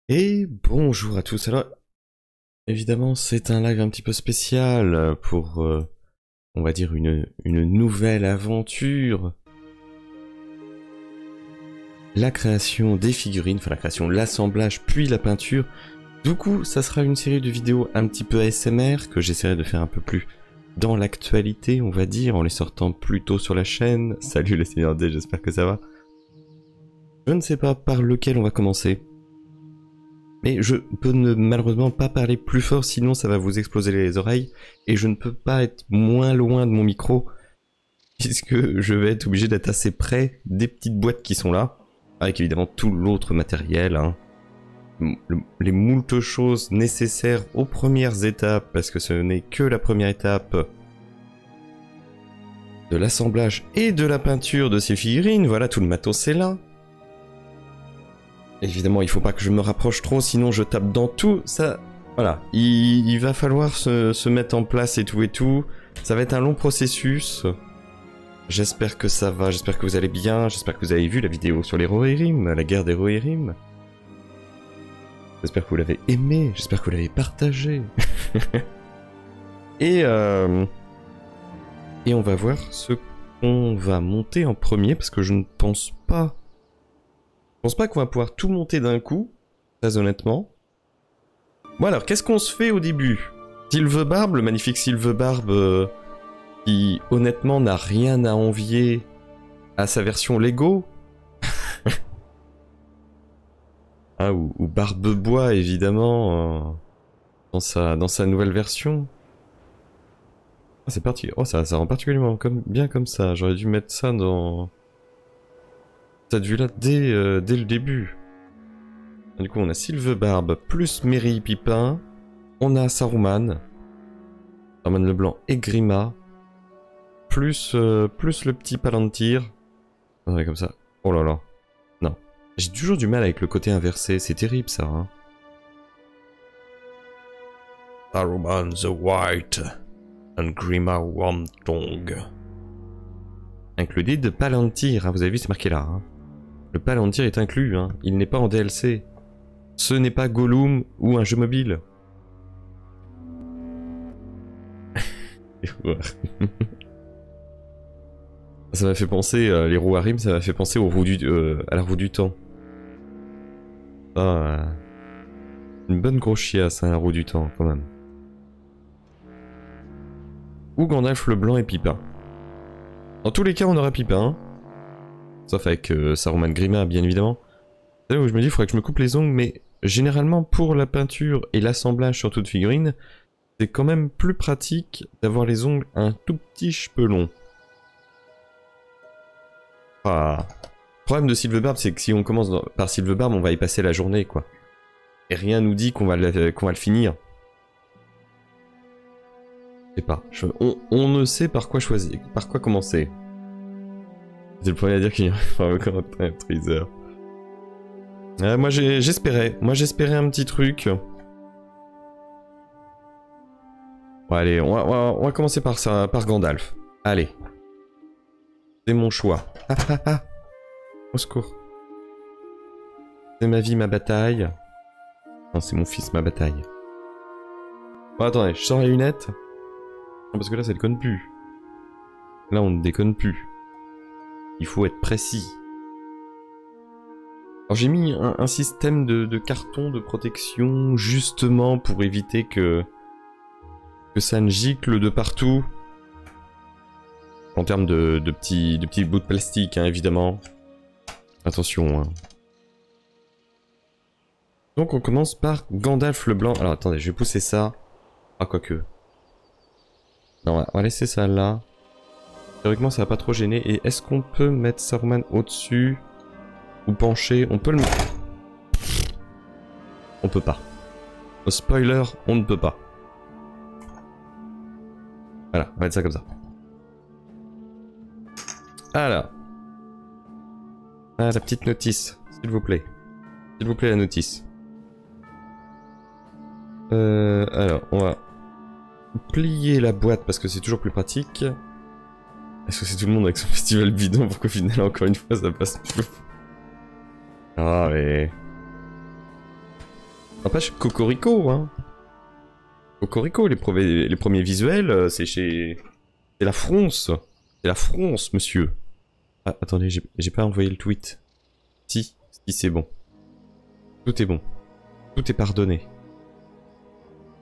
Et bonjour à tous. Alors, évidemment, c'est un live un petit peu spécial pour, on va dire, une nouvelle aventure. La création des figurines, enfin la création, l'assemblage, puis la peinture. Du coup, ça sera une série de vidéos un petit peu ASMR que j'essaierai de faire un peu plus dans l'actualité, on va dire, en les sortant plus tôt sur la chaîne. Salut les Seigneurs D, j'espère que ça va. Je ne sais pas par lequel on va commencer. Mais je peux malheureusement pas parler plus fort, sinon ça va vous exploser les oreilles. Et je ne peux pas être moins loin de mon micro, puisque je vais être obligé d'être assez près des petites boîtes qui sont là. Avec évidemment tout l'autre matériel, hein. Les moultes choses nécessaires aux premières étapes, parce que ce n'est que la première étape de l'assemblage et de la peinture de ces figurines. Voilà, tout le matos est là. Évidemment, il faut pas que je me rapproche trop, sinon je tape dans tout. Ça, voilà, il va falloir se mettre en place et tout. Ça va être un long processus. J'espère que ça va, j'espère que vous allez bien, j'espère que vous avez vu la vidéo sur les Rohirrim, la guerre des Rohirrim. J'espère que vous l'avez aimé, j'espère que vous l'avez partagé. et on va voir ce qu'on va monter en premier, parce que je ne pense pas... Je pense pas qu'on va pouvoir tout monter d'un coup, très honnêtement. Bon alors, qu'est-ce qu'on se fait au début? Sylvebarbe, le magnifique Sylvebarbe, qui honnêtement n'a rien à envier à sa version Lego. Ah, ou Barbebois, évidemment, dans sa nouvelle version. Ah, c'est parti. Oh, ça rend particulièrement bien comme ça. J'aurais dû mettre ça dans... cette vue-là dès le début. Du coup, on a Sylvebarbe plus Merry Pipin. On a Saruman. Saruman le Blanc et Grima. Plus le petit Palantir. On est comme ça. Oh là là. Non. J'ai toujours du mal avec le côté inversé. C'est terrible, ça. Hein. Saruman the White. And Grima Wormtongue. Included de Palantir. Hein. Vous avez vu, c'est marqué là. Hein. Le Palantir est inclus. Hein. Il n'est pas en DLC. Ce n'est pas Gollum ou un jeu mobile. Ça m'a fait penser, les Rohirrim, ça m'a fait penser aux roues à la roue du temps. Ah, une bonne grosse chiasse, hein, la roue du temps, quand même. Ou Gandalf le Blanc et Pipin. Dans tous les cas, on aura Pipin. Sauf avec Saruman Grima, bien évidemment. C'est là où je me dis, il faudrait que je me coupe les ongles, mais généralement, pour la peinture et l'assemblage sur toute figurine, c'est quand même plus pratique d'avoir les ongles un tout petit cheveu long. Ah. Le problème de Sylvebarbe, c'est que si on commence par Sylvebarbe, on va y passer la journée, quoi. Et rien nous dit qu'on va le finir. Je sais pas. On ne sait par quoi choisir, par quoi commencer. C'est le premier à dire qu'il y aura encore un teaser. Moi j'espérais. Moi j'espérais un petit truc. Bon allez, on va commencer par ça, par Gandalf. Allez. C'est mon choix. Ah ah ah. Au secours. C'est ma vie, ma bataille. Non, c'est mon fils, ma bataille. Bon attendez, je sors les lunettes. Non, parce que là ça déconne plus. Là on ne déconne plus. Il faut être précis. Alors j'ai mis un système de carton de protection justement pour éviter que ça ne gicle de partout. En termes de petits bouts de plastique, hein, évidemment. Attention. Hein. Donc on commence par Gandalf le Blanc. Alors attendez, je vais pousser ça. Ah quoique. Non, on va laisser ça là. Théoriquement ça va pas trop gêner. Et est-ce qu'on peut mettre Saruman au-dessus? Ou pencher? On peut le mettre. On peut pas. Au spoiler, on ne peut pas. Voilà, on va mettre ça comme ça. Alors. Ah, la petite notice, s'il vous plaît. S'il vous plaît, la notice. Alors, on va plier la boîte parce que c'est toujours plus pratique. Est-ce que c'est tout le monde avec son festival bidon pour qu'au final, encore une fois, ça passe plus? Ah, mais... N'empêche, Cocorico, hein. Cocorico, les premiers visuels, c'est chez... C'est la France. C'est la France, monsieur. Ah, attendez, j'ai pas envoyé le tweet. Si, c'est bon. Tout est bon. Tout est pardonné.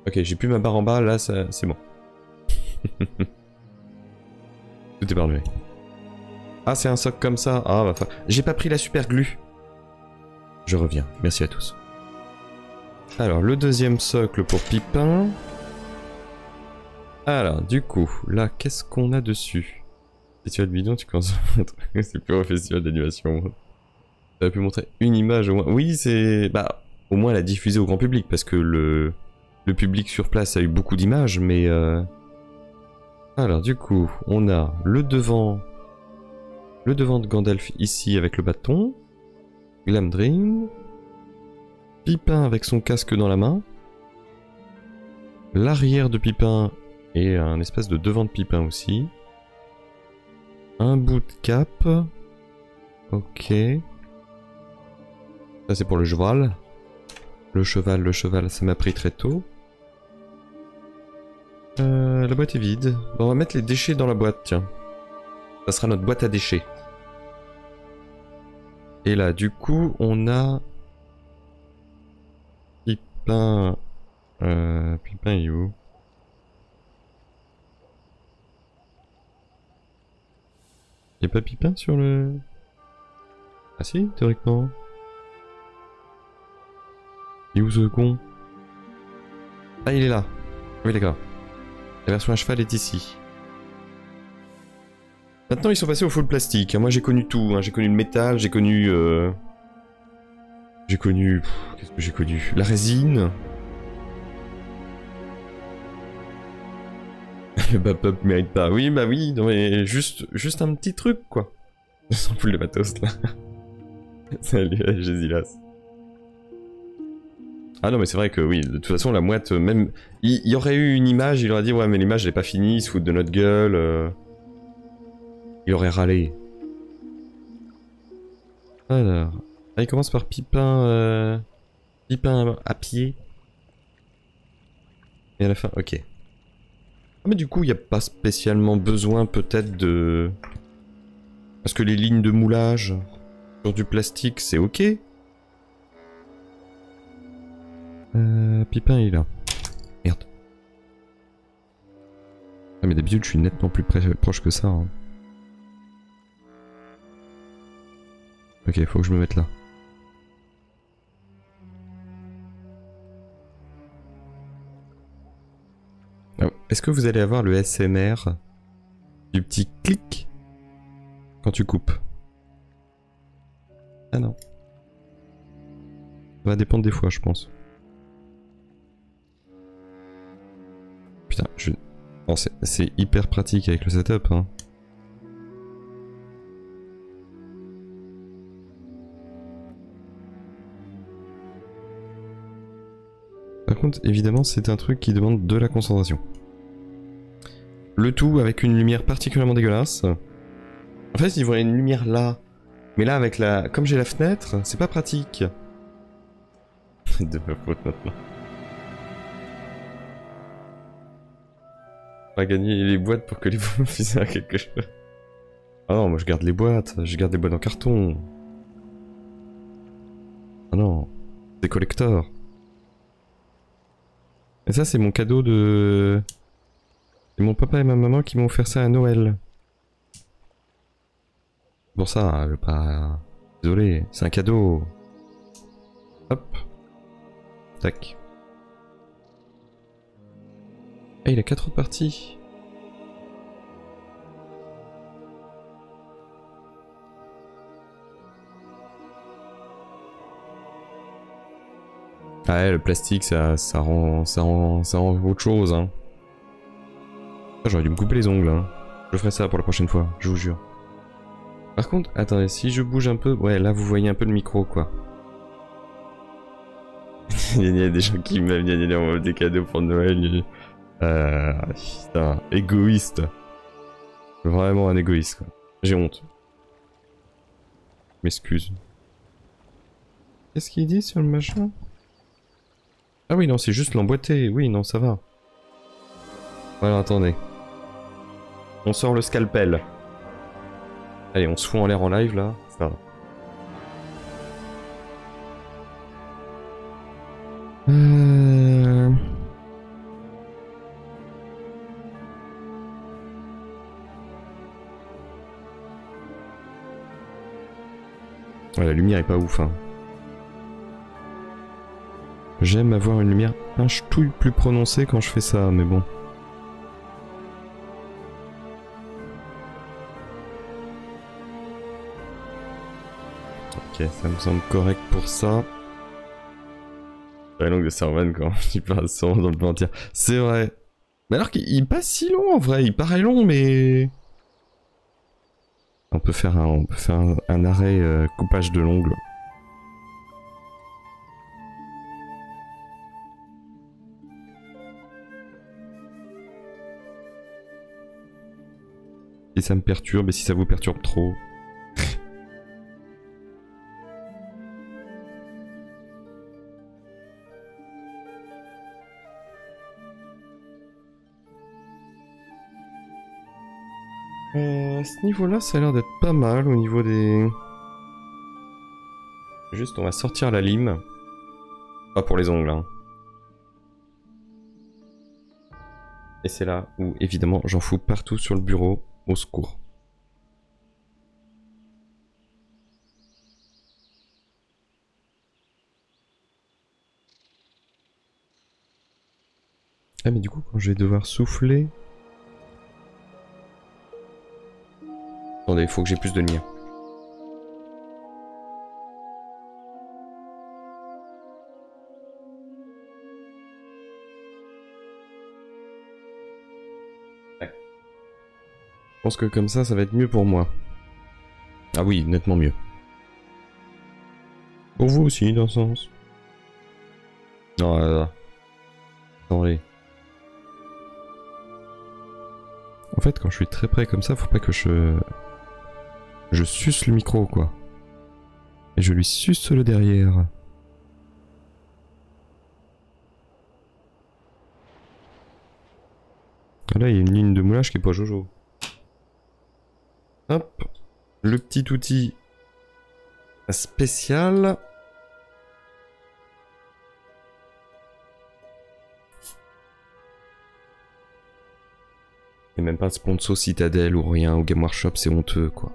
Ok, j'ai plus ma barre en bas, là, c'est bon. Tout est pardonné. Ah, c'est un socle comme ça. Ah, bah, j'ai pas pris la super glue. Je reviens. Merci à tous. Alors, le deuxième socle pour Pipin. Alors, du coup, là, qu'est-ce qu'on a dessus? Festival de bidon, tu commences à montrer. C'est plus un festival d'animation. Ça a pu montrer une image au moins. Oui, c'est... Bah, au moins la diffuser au grand public, parce que le public sur place a eu beaucoup d'images, mais... Alors, du coup, on a le devant de Gandalf ici avec le bâton. Glamdring. Pipin avec son casque dans la main. L'arrière de Pipin et un espèce de devant de Pipin aussi. Un bout de cap. Ok. Ça c'est pour le cheval. Le cheval, ça m'a pris très tôt. La boîte est vide. Bon, on va mettre les déchets dans la boîte, tiens. Ça sera notre boîte à déchets. Et là, du coup, on a... Pipin... Pipin est où? Y'a pas Pipin sur le... Ah si, théoriquement. Il est où ce con? Ah, il est là. Oui, d'accord. La version à cheval est ici. Maintenant, ils sont passés au full plastique. Moi, j'ai connu tout. J'ai connu le métal, j'ai connu... J'ai connu... Qu'est-ce que j'ai connu? La résine. Le Bapop mérite pas. Oui, bah oui, non mais juste un petit truc, quoi. Sans plus de matos, là. Salut, Gésilas. Ah non, mais c'est vrai que oui, de toute façon, la mouette, même... Il y aurait eu une image, il aurait dit, ouais, mais l'image, elle est pas finie, ils se foutent de notre gueule. Il aurait râlé. Alors... Ah, il commence par Pipin... Pipin à pied. Et à la fin, ok. Ah, mais du coup, il n'y a pas spécialement besoin, peut-être, de... Parce que les lignes de moulage sur du plastique, c'est ok. Pipin, il est là. Merde. Ah, mais d'habitude, je suis nettement plus proche que ça. Hein. Ok, faut que je me mette là. Est-ce que vous allez avoir le SMR du petit clic quand tu coupes? Ah non. Ça va dépendre des fois, je pense. Putain, bon, c'est hyper pratique avec le setup, hein. Par contre, évidemment, c'est un truc qui demande de la concentration. Le tout avec une lumière particulièrement dégueulasse. En fait, il voudrait une lumière là. Mais là, avec la... Comme j'ai la fenêtre, c'est pas pratique. De ma faute maintenant. On va gagner les boîtes pour que les boîtes puissent faire quelque chose. Ah non, moi je garde les boîtes en carton. Ah non, c'est collector. Et ça, c'est mon cadeau de... C'est mon papa et ma maman qui m'ont offert ça à Noël. Pour ça, je vais pas... Désolé, c'est un cadeau. Hop. Tac. Ah, il a 4 autres parties. Ah ouais, le plastique, ça rend autre chose, hein. J'aurais dû me couper les ongles, hein. Je ferai ça pour la prochaine fois, je vous jure. Par contre, attendez, si je bouge un peu... Ouais, là, vous voyez un peu le micro, quoi. Il y a des gens qui m'aiment des cadeaux pour Noël. Putain, égoïste. Vraiment un égoïste, quoi. J'ai honte. M'excuse. Qu'est-ce qu'il dit sur le machin? Ah oui, non, c'est juste l'emboîter. Oui, non, ça va. Voilà, attendez. On sort le scalpel. Allez, on se fout en l'air en live, là. Ça va. Ouais, la lumière est pas ouf, hein. J'aime avoir une lumière un ch'touille plus prononcée quand je fais ça, mais bon. Ok, ça me semble correct pour ça. La langue de Servan quand il passe souvent dans le mentir. C'est vrai. Mais alors qu'il passe si long en vrai, il paraît long, mais... On peut faire un arrêt coupage de l'ongle. Si ça me perturbe et si ça vous perturbe trop. À ce niveau-là, ça a l'air d'être pas mal au niveau des... Juste, on va sortir la lime. Pas pour les ongles, hein. Et c'est là où, évidemment, j'en fous partout sur le bureau. Au secours. Ah mais du coup, quand je vais devoir souffler... Attendez, il faut que j'ai plus de lumière. Ouais. Je pense que comme ça va être mieux pour moi. Ah oui, nettement mieux. Pour vous aussi, dans ce sens. Non, attendez. En fait, quand je suis très près comme ça, faut pas que je suce le micro, quoi. Et je lui suce le derrière. Là, il y a une ligne de moulage qui est pas jojo. Hop. Le petit outil spécial. Et même pas de sponsor Citadel ou rien, ou Game Workshop, c'est honteux, quoi.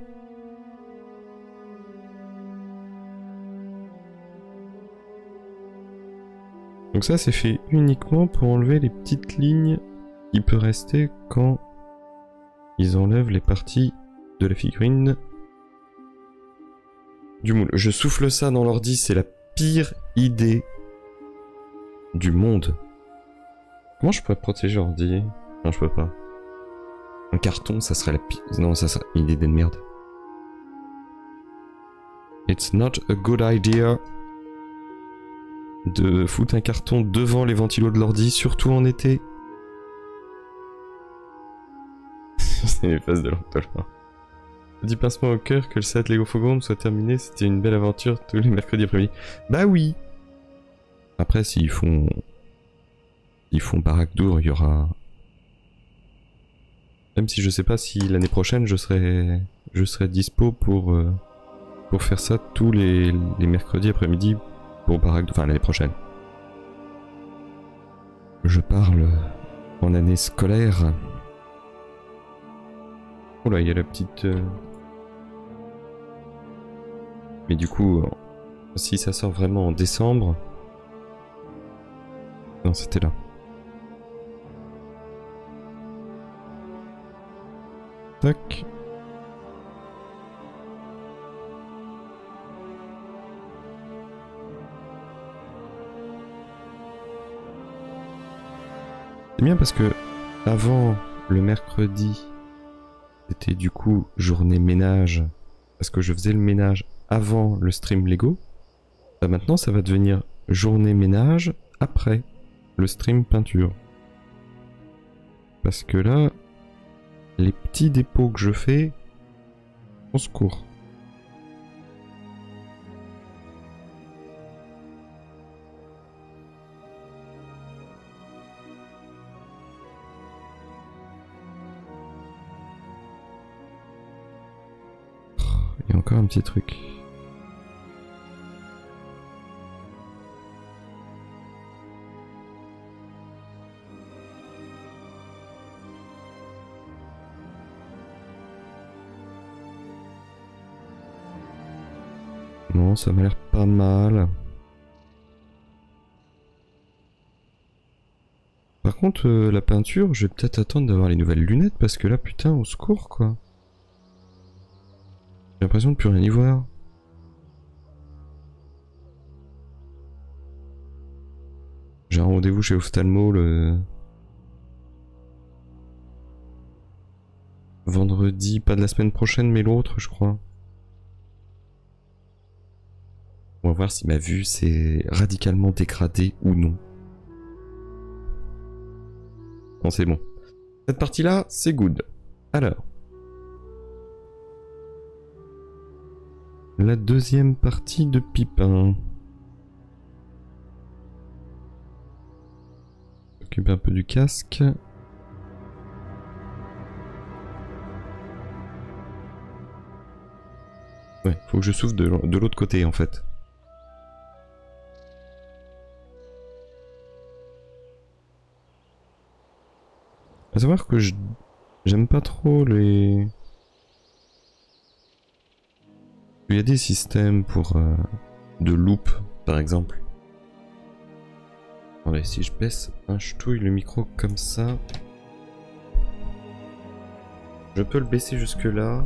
Donc ça, c'est fait uniquement pour enlever les petites lignes qui peuvent rester quand ils enlèvent les parties de la figurine du moule. Je souffle ça dans l'ordi, c'est la pire idée du monde. Comment je pourrais protéger l'ordi? Non, je peux pas. Un carton, ça serait la pire... Non, ça serait une idée de merde. It's not a good idea de foutre un carton devant les ventilos de l'ordi, surtout en été. C'est les phases de l'orthographe. Petit pincement au cœur que le set Lego Fogome soit terminé, c'était une belle aventure tous les mercredis après-midi. Bah oui. Après, s'ils font Barakdour, il y aura... Même si je sais pas si l'année prochaine je serai dispo pour faire ça tous les mercredis après-midi pour Barakdour, enfin l'année prochaine. Je parle en année scolaire. Oh là, il y a la petite... Mais du coup, si ça sort vraiment en décembre... Non, c'était là. Tac. C'est bien parce que avant le mercredi, c'était du coup journée ménage, parce que je faisais le ménage avant le stream Lego. Bah maintenant ça va devenir journée ménage après le stream peinture. Parce que là, les petits dépôts que je fais, on se court. encore un petit truc. Non, ça m'a l'air pas mal. Par contre, la peinture, je vais peut-être attendre d'avoir les nouvelles lunettes parce que là, putain, au secours, quoi. J'ai l'impression de plus rien y voir. J'ai un rendez-vous chez Ophtalmo le vendredi, pas de la semaine prochaine, mais l'autre, je crois. On va voir si ma vue s'est radicalement dégradée ou non. Bon, c'est bon. Cette partie-là, c'est good. Alors. La deuxième partie de Pipin. Occupe un peu du casque. Ouais, faut que je souffle de l'autre côté en fait. À savoir que j'aime pas trop les... Il y a des systèmes pour de loop par exemple. Attendez, si je baisse un ch'touille le micro comme ça... Je peux le baisser jusque là.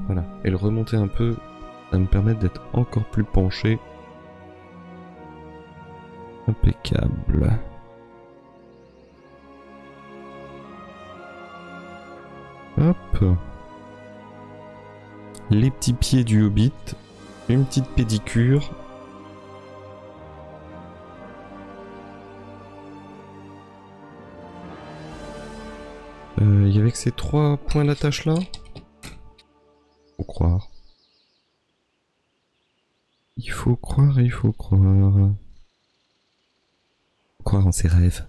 Voilà, et le remonter un peu, ça va me permettre d'être encore plus penché. Impeccable. Hop. Les petits pieds du Hobbit. Une petite pédicure. Il y avait que ces 3 points d'attache là. Faut croire. Il faut croire, il faut croire. Faut croire en ses rêves.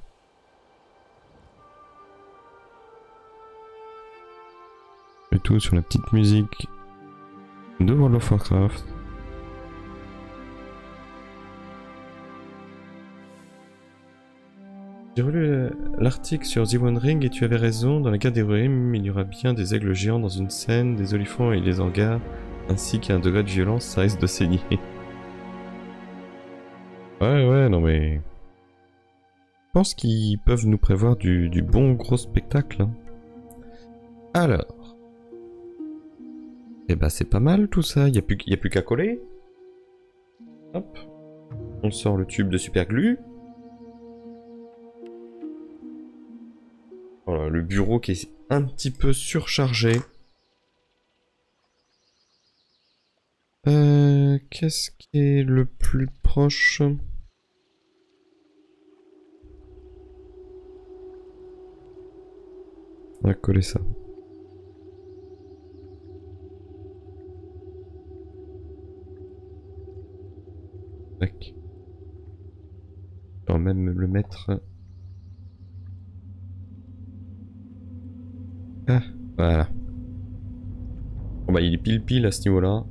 Et tout sur la petite musique de World of Warcraft. J'ai relu l'article sur The One Ring et tu avais raison, dans la guerre des Rohirrim, il y aura bien des aigles géants dans une scène, des olifants et des hangars, ainsi qu'un degré de violence, ça risque de saigner. Ouais, non mais... Je pense qu'ils peuvent nous prévoir du bon gros spectacle. Hein. Alors... Eh ben c'est pas mal tout ça, y a plus qu'à coller. Hop. On sort le tube de superglue. Voilà, le bureau qui est un petit peu surchargé. Qu'est-ce qui est le plus proche? On va coller ça. Tac. On va même le mettre... Ah, voilà. Bon bah il est pile à ce niveau-là.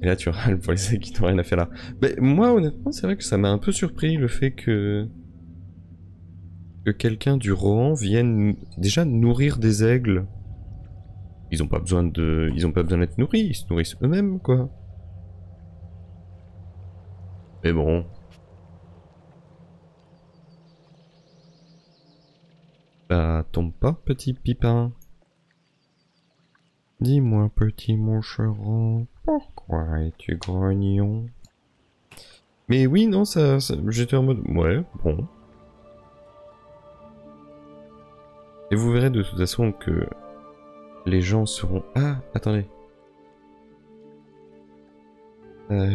Et là tu râles pour les mecs qui n'ont rien à faire là. Mais moi honnêtement c'est vrai que ça m'a un peu surpris le fait que quelqu'un du Rohan vienne déjà nourrir des aigles. Ils ont pas besoin d'être nourris, ils se nourrissent eux-mêmes quoi. Mais bon. Bah tombe pas petit Pipin. Dis-moi petit moucheron, pourquoi es-tu grognon? Mais oui non ça j'étais en mode ouais bon. Et vous verrez de toute façon que les gens seront... Ah, attendez.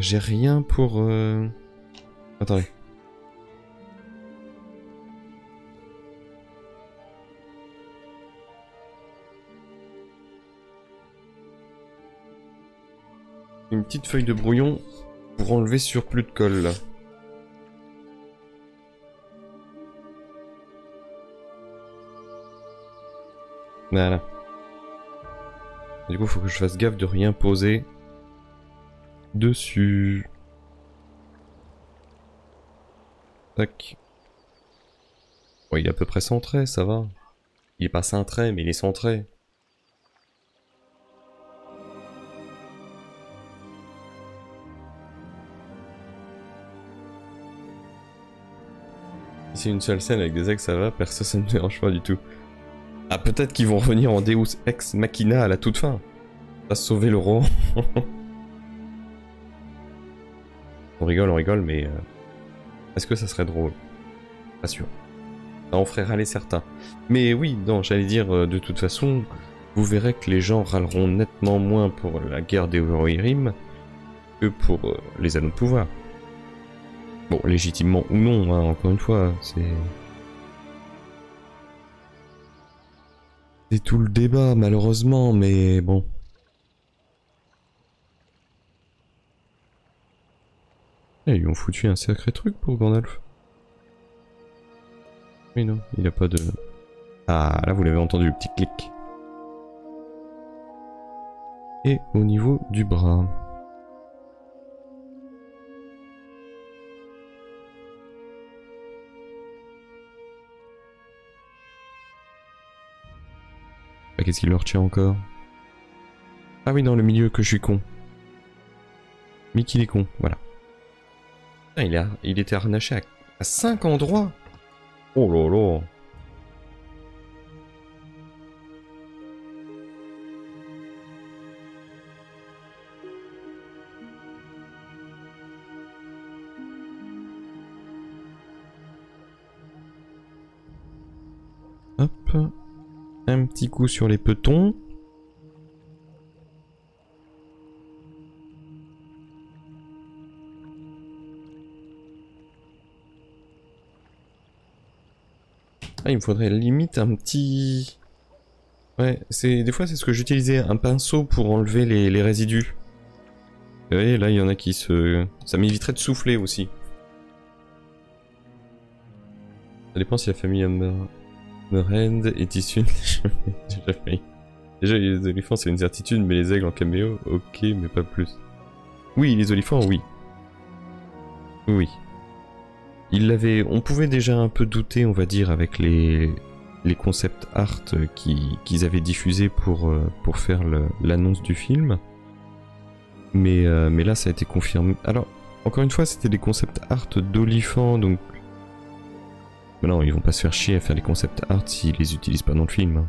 J'ai rien pour... Attendez. Une petite feuille de brouillon pour enlever ce surplus de colle là. Voilà. Du coup, faut que je fasse gaffe de rien poser dessus. Tac. Bon, il est à peu près centré, ça va. Il est pas cintré, mais il est centré. Si c'est une seule scène avec des ex, ça va, perso ça ne me dérange pas du tout. Ah, peut-être qu'ils vont revenir en Deus Ex Machina à la toute fin. Ça sauver le roman. On rigole, mais... est-ce que ça serait drôle? Pas sûr. Ça en ferait râler certains. Mais oui, non, j'allais dire, de toute façon, vous verrez que les gens râleront nettement moins pour la guerre des Rohirrim que pour les anneaux de pouvoir. Bon, légitimement ou non, hein, encore une fois, c'est... C'est tout le débat, malheureusement, mais bon. Eh, ils ont foutu un sacré truc pour Gandalf. Oui, non, il a pas de... Ah, là, vous l'avez entendu, le petit clic. Et au niveau du bras. Ah, qu'est-ce qu'il leur tient encore? Ah oui, dans le milieu, que je suis con. Mickey est con, voilà. Ah, il était harnaché à 5 endroits. Oh là là. Hop. Un petit coup sur les petons. Ah, il me faudrait limite un petit... Ouais, des fois c'est ce que j'utilisais, un pinceau pour enlever les résidus. Vous voyez, là il y en a qui se... Ça m'éviterait de souffler aussi. Ça dépend si la famille Amarend est issue... Déjà les éléphants c'est une certitude, mais les aigles en caméo, ok, mais pas plus. Oui, les olifants, oui. Oui. On pouvait déjà un peu douter, on va dire, avec les concept art qu'ils avaient diffusés pour faire l'annonce du film. Mais là, ça a été confirmé. Alors, encore une fois, c'était des concept art d'olifants, donc... Mais non, ils vont pas se faire chier à faire les concept art s'ils les utilisent pas dans le film.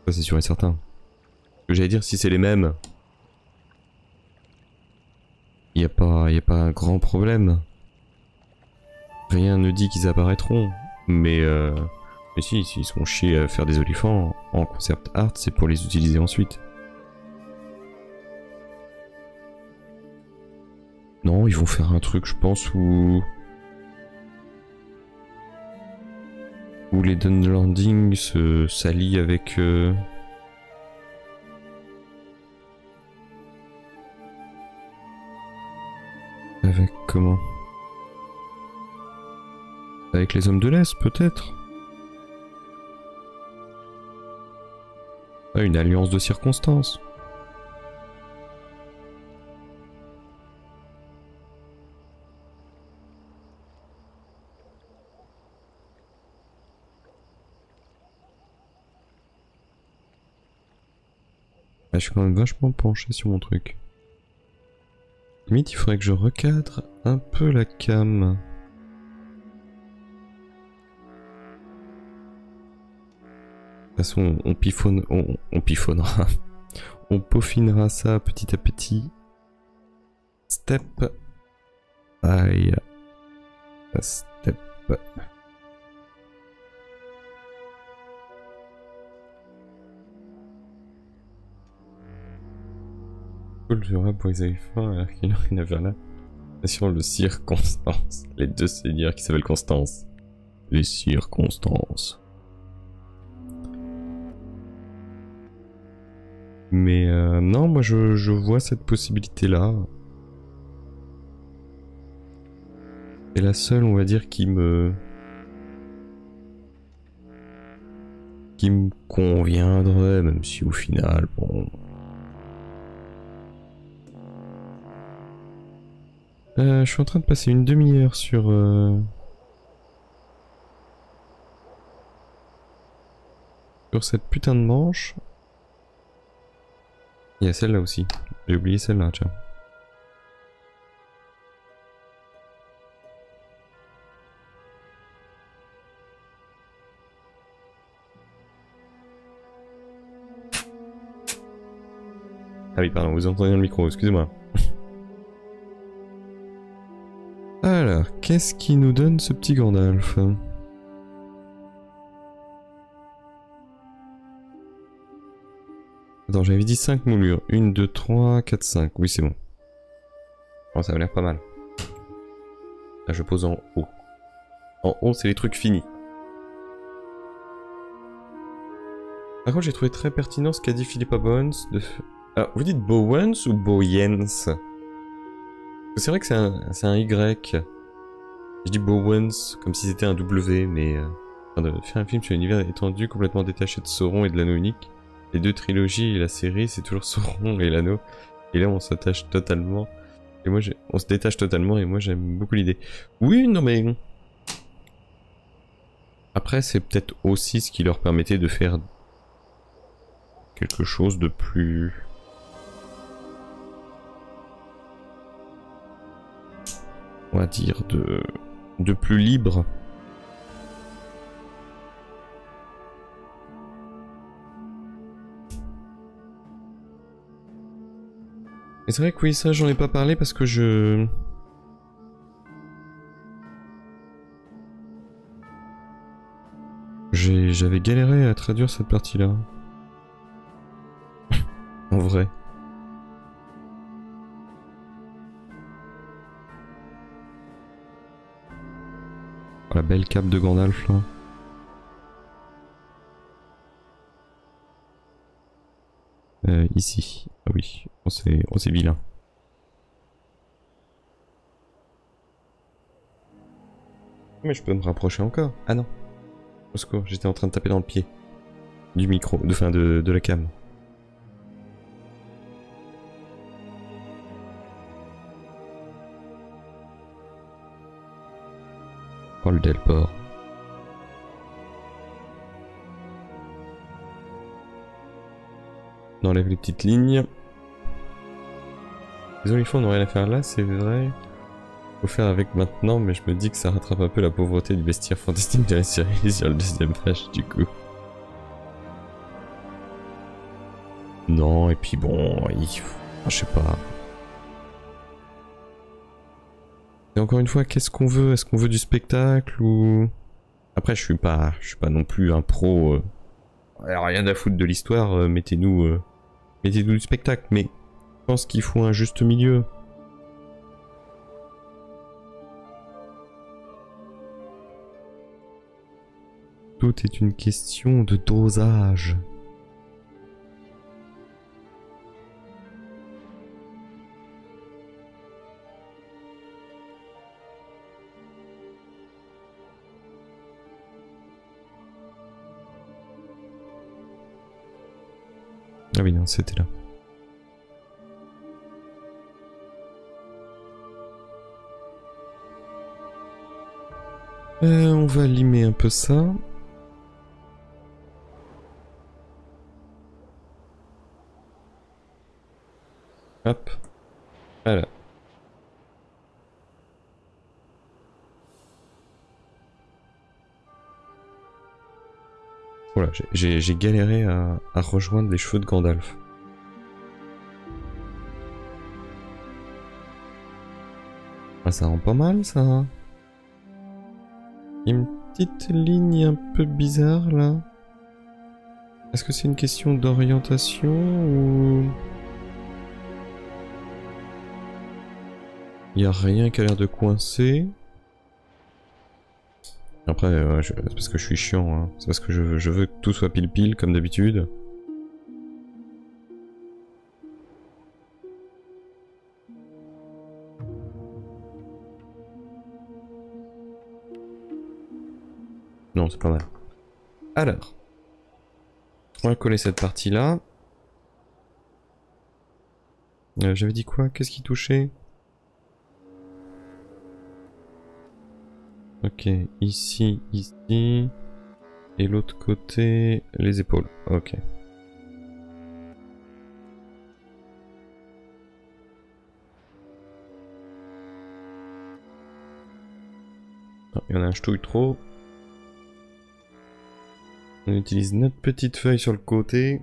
Ça, c'est sûr et certain. Ce que j'allais dire, si c'est les mêmes... Y a pas un grand problème. Rien ne dit qu'ils apparaîtront, mais si, s'ils sont chiés à faire des olifants en concept art, c'est pour les utiliser ensuite. Non, ils vont faire un truc, je pense, où les Dunlanding s'allient avec... Avec comment? Avec les hommes de l'Est, peut-être? Ah, une alliance de circonstances. Ah, je suis quand même vachement penché sur mon truc. Limite, il faudrait que je recadre un peu la cam. De toute façon, on piffonnera. On peaufinera ça petit à petit. Step. Aïe. Step. Cool, je vois pour les éléphants alors qu'il y en a rien à faire là. Sur le circonstance. Les deux seigneurs qui s'appellent Constance. Les circonstances. Mais non, moi je vois cette possibilité-là. C'est la seule, on va dire, qui me qui me conviendrait, même si au final, bon... je suis en train de passer une demi-heure sur cette putain de manche. Il y a celle-là aussi. J'ai oublié celle-là, tiens. Ah oui, pardon, vous entendez dans le micro, excusez-moi. Alors, qu'est-ce qui nous donne ce petit Gandalf? Attends, j'avais dit 5 moulures. 1, 2, 3, 4, 5. Oui, c'est bon. Oh, ça a l'air pas mal. Là, je pose en haut. En haut, c'est les trucs finis. Par contre, j'ai trouvé très pertinent ce qu'a dit Philippa Bowens. Alors, vous dites Bowens ou Bowens? C'est vrai que c'est un Y. Je dis Bowens comme si c'était un W, mais... de faire un film sur un univers étendu, complètement détaché de Sauron et de l'anneau unique. Les deux trilogies et la série, c'est toujours Sauron et l'anneau. Et là, on s'attache totalement. Et moi, on se détache totalement, et moi, j'aime beaucoup l'idée. Oui, non mais... Après, c'est peut-être aussi ce qui leur permettait de faire... quelque chose de plus... on va dire de plus libre. Et c'est vrai que oui, ça j'en ai pas parlé parce que j'avais galéré à traduire cette partie-là. En vrai. Oh, la belle cape de Gandalf là. Ici. Ah oui, on s'est vilain. Mais je peux me rapprocher encore. Ah non. Au secours, j'étais en train de taper dans le pied. Du micro, de la cam. Oh le Delport. On enlève les petites lignes. Les olifants n'ont rien à faire là, c'est vrai. Faut faire avec maintenant, mais je me dis que ça rattrape un peu la pauvreté du bestiaire fantastique de la série sur le deuxième page du coup. Non, et puis bon, je sais pas. Et encore une fois, qu'est-ce qu'on veut? Est-ce qu'on veut du spectacle ou... Après, je suis pas non plus un pro. Rien à foutre de l'histoire. Mettez-nous du spectacle. Mais je pense qu'il faut un juste milieu. Tout est une question de dosage. Ah oui, non, c'était là. On va limer un peu ça. Hop. Voilà. Voilà, j'ai galéré à rejoindre les cheveux de Gandalf. Ah, ça rend pas mal, ça. Il y a une petite ligne un peu bizarre, là. Est-ce que c'est une question d'orientation, ou... Il y a rien qui a l'air de coincer. Après, c'est parce que je suis chiant, hein. C'est parce que je veux que tout soit pile-pile, comme d'habitude. Non, c'est pas mal. Alors. On va coller cette partie-là. J'avais dit quoi? Qu'est-ce qui touchait? Ok, ici, ici. Et l'autre côté, les épaules. Ok. Ah, il y en a un ch'touille trop. On utilise notre petite feuille sur le côté.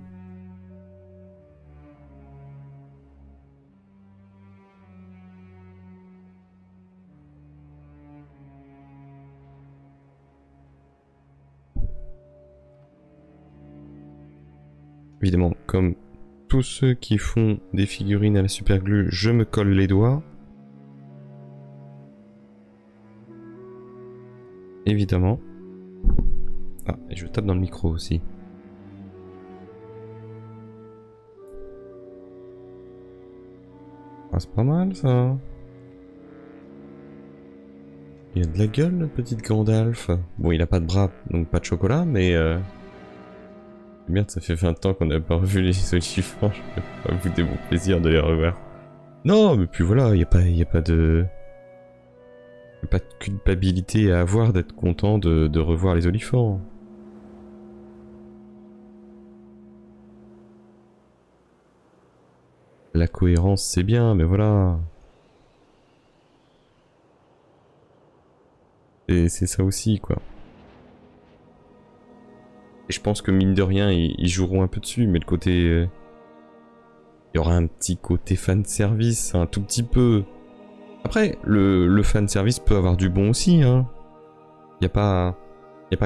Évidemment, comme tous ceux qui font des figurines à la super glue, je me colle les doigts. Évidemment. Ah, et je tape dans le micro aussi. Ah, c'est pas mal ça. Il a de la gueule, le petit Gandalf. Bon, il a pas de bras, donc pas de chocolat, mais... Merde, ça fait 20 ans qu'on n'a pas revu les olifants, je peux pas vous donner mon plaisir de les revoir. Non, mais puis voilà, y a pas de... Y a pas de culpabilité à avoir d'être content de revoir les olifants. La cohérence, c'est bien, mais voilà. Et c'est ça aussi, quoi. Et je pense que mine de rien, ils joueront un peu dessus, mais le côté... Il y aura un petit côté fanservice, un tout petit peu. Après, le fanservice peut avoir du bon aussi, hein. Il n'y a pas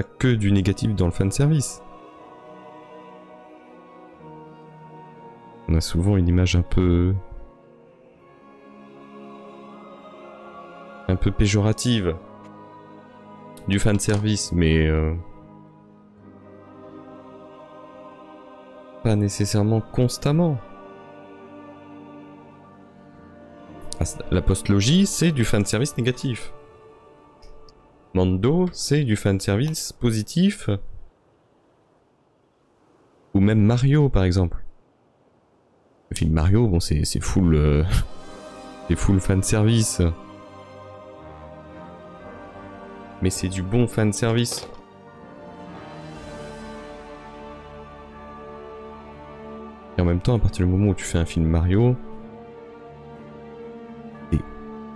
que du négatif dans le fanservice. On a souvent une image un peu péjorative du fanservice, mais pas nécessairement constamment. La postlogie, c'est du fanservice négatif. Mando, c'est du fanservice positif. Ou même Mario, par exemple. Le film Mario, bon, c'est full... c'est full fanservice. Mais c'est du bon fanservice. Et en même temps, à partir du moment où tu fais un film Mario... t'es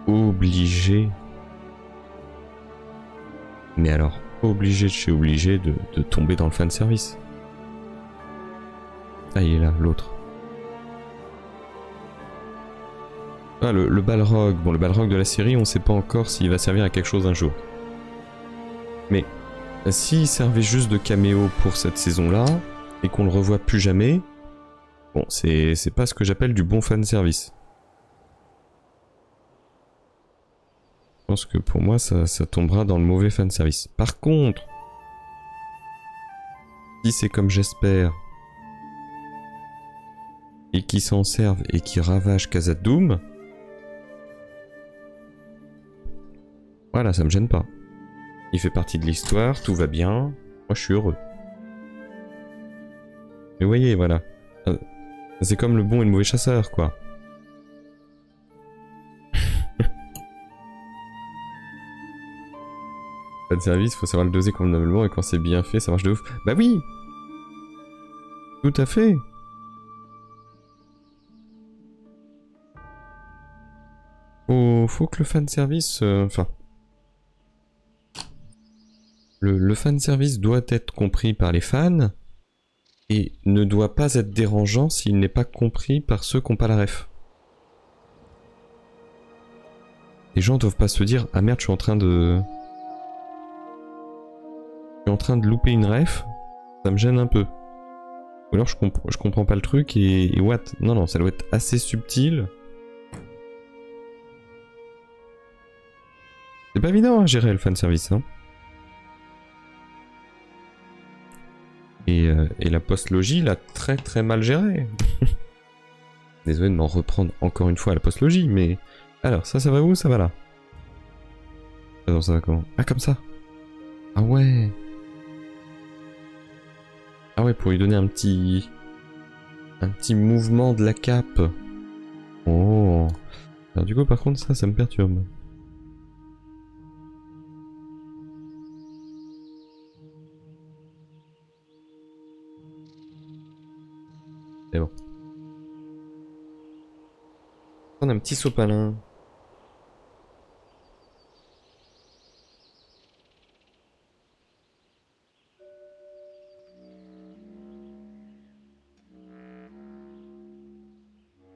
obligé... Mais alors, obligé de chez obligé de tomber dans le fanservice. Ah, il est là, l'autre. Ah, le Balrog. Bon, le Balrog de la série, on sait pas encore s'il va servir à quelque chose un jour. Mais, s'il servait juste de caméo pour cette saison-là, et qu'on le revoit plus jamais, bon, c'est pas ce que j'appelle du bon fanservice. Je pense que pour moi, ça tombera dans le mauvais fanservice. Par contre, si c'est comme j'espère, et qui s'en servent et qui ravagent Khazad-dûm, voilà, ça me gêne pas. Il fait partie de l'histoire, tout va bien, moi je suis heureux. Mais vous voyez, voilà. C'est comme le bon et le mauvais chasseur, quoi. Pas de service, faut savoir le doser convenablement et quand c'est bien fait, ça marche de ouf. Bah oui! Tout à fait! Faut que le fanservice... Enfin... Le fanservice doit être compris par les fans et ne doit pas être dérangeant s'il n'est pas compris par ceux qui n'ont pas la ref. Les gens doivent pas se dire « Ah merde, je suis en train de louper une ref, ça me gêne un peu. » Ou alors je comprends pas le truc et what? Non, non, ça doit être assez subtil. C'est pas évident à gérer le fanservice, hein. Et la postlogie l'a très très mal géré. Désolé de m'en reprendre encore une fois à la postlogie, mais... Alors, ça va où? Ça va là. Attends, ça va comment? Ah, comme ça. Ah ouais. Ah ouais, pour lui donner un petit mouvement de la cape. Oh. Alors du coup, par contre, ça me perturbe. C'est bon. On a un petit sopalin.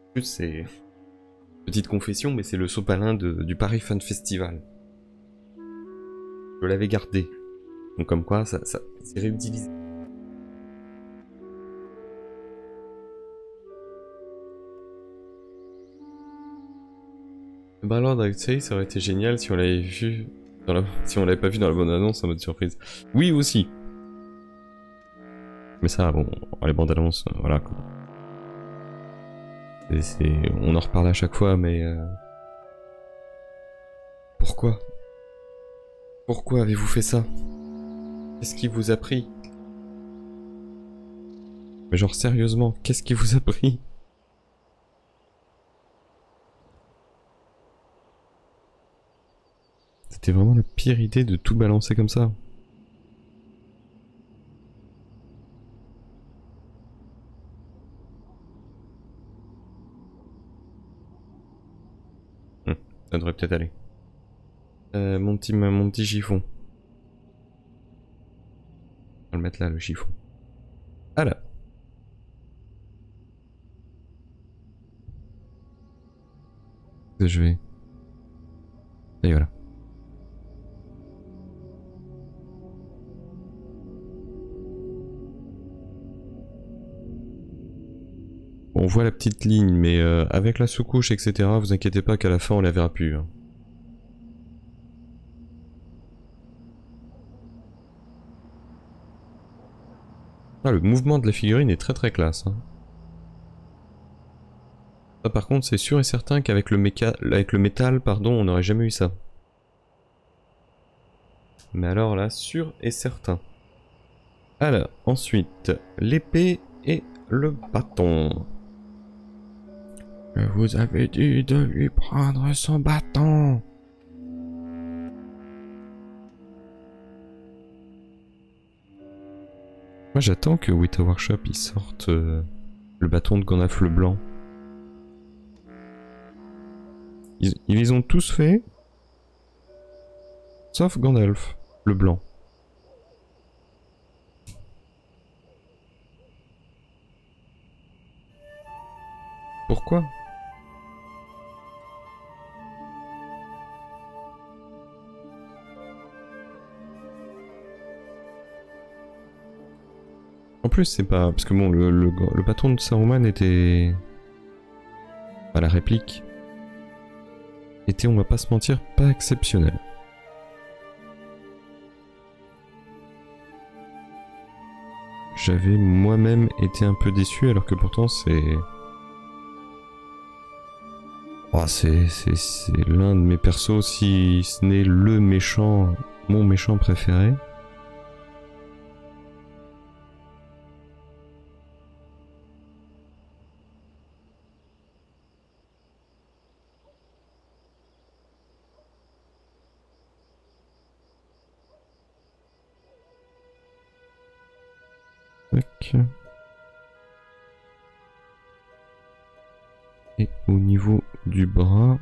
En plus, c'est... Petite confession, mais c'est le sopalin du Paris Fan Festival. Je l'avais gardé. Donc comme quoi, ça c'est réutilisé. Le Ballard d'Alexei, ça aurait été génial si on l'avait vu si on l'avait pas vu dans la bonne annonce en mode surprise. Oui aussi. Mais ça, bon, les bandes annonces, voilà quoi. On en reparle à chaque fois, mais pourquoi? Pourquoi avez-vous fait ça? Qu'est-ce qui vous a pris? Mais genre sérieusement, qu'est-ce qui vous a pris? C'était vraiment la pire idée de tout balancer comme ça. Ça devrait peut-être aller. Mon petit chiffon. On va le mettre là, le chiffon. Ah là. Je vais... Et voilà. On voit la petite ligne, mais avec la sous-couche, etc., vous inquiétez pas qu'à la fin on la verra plus. Hein. Ah, le mouvement de la figurine est très très classe. Hein. Ça, par contre, c'est sûr et certain qu'avec le métal, pardon, on n'aurait jamais eu ça. Mais alors là, sûr et certain. Alors, ensuite, l'épée et le bâton. Je vous avais dit de lui prendre son bâton. Moi j'attends que Weta Workshop il sorte le bâton de Gandalf le blanc. Ils les ont tous fait. Sauf Gandalf le blanc. Pourquoi ? En plus, c'est pas... Parce que bon, le bâton de Saruman était... Enfin, la réplique... était, on va pas se mentir, pas exceptionnel. J'avais moi-même été un peu déçu, alors que pourtant c'est... Oh, c'est l'un de mes persos, si ce n'est le méchant, mon méchant préféré. Tac. Et au niveau du bras...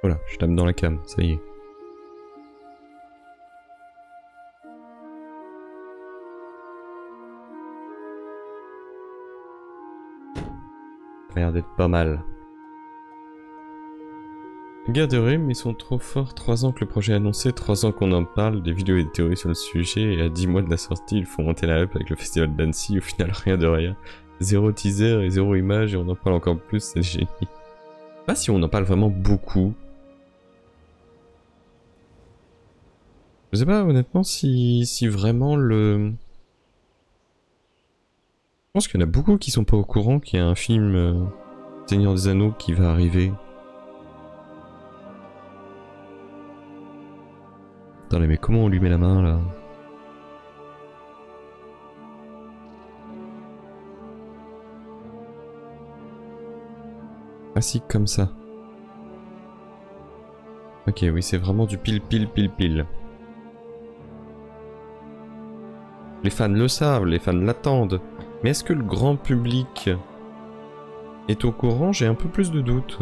Voilà, je tape dans la cam, ça y est. Ça a l'air d'être pas mal. Regarderez, mais ils sont trop forts. 3 ans que le projet est annoncé, 3 ans qu'on en parle, des vidéos et des théories sur le sujet, et à 10 mois de la sortie, ils font monter la hype avec le festival d'Annecy, au final rien de rien. 0 teaser et 0 image, et on en parle encore plus, c'est le génie. Pas si on en parle vraiment beaucoup. Je sais pas honnêtement si vraiment le... Je pense qu'il y en a beaucoup qui sont pas au courant qu'il y a un film Seigneur des Anneaux qui va arriver. Attendez, mais comment on lui met la main là? Ah si, comme ça. Ok, oui, c'est vraiment du pile pile pile pile. Les fans le savent, les fans l'attendent. Mais est-ce que le grand public est au courant? J'ai un peu plus de doutes.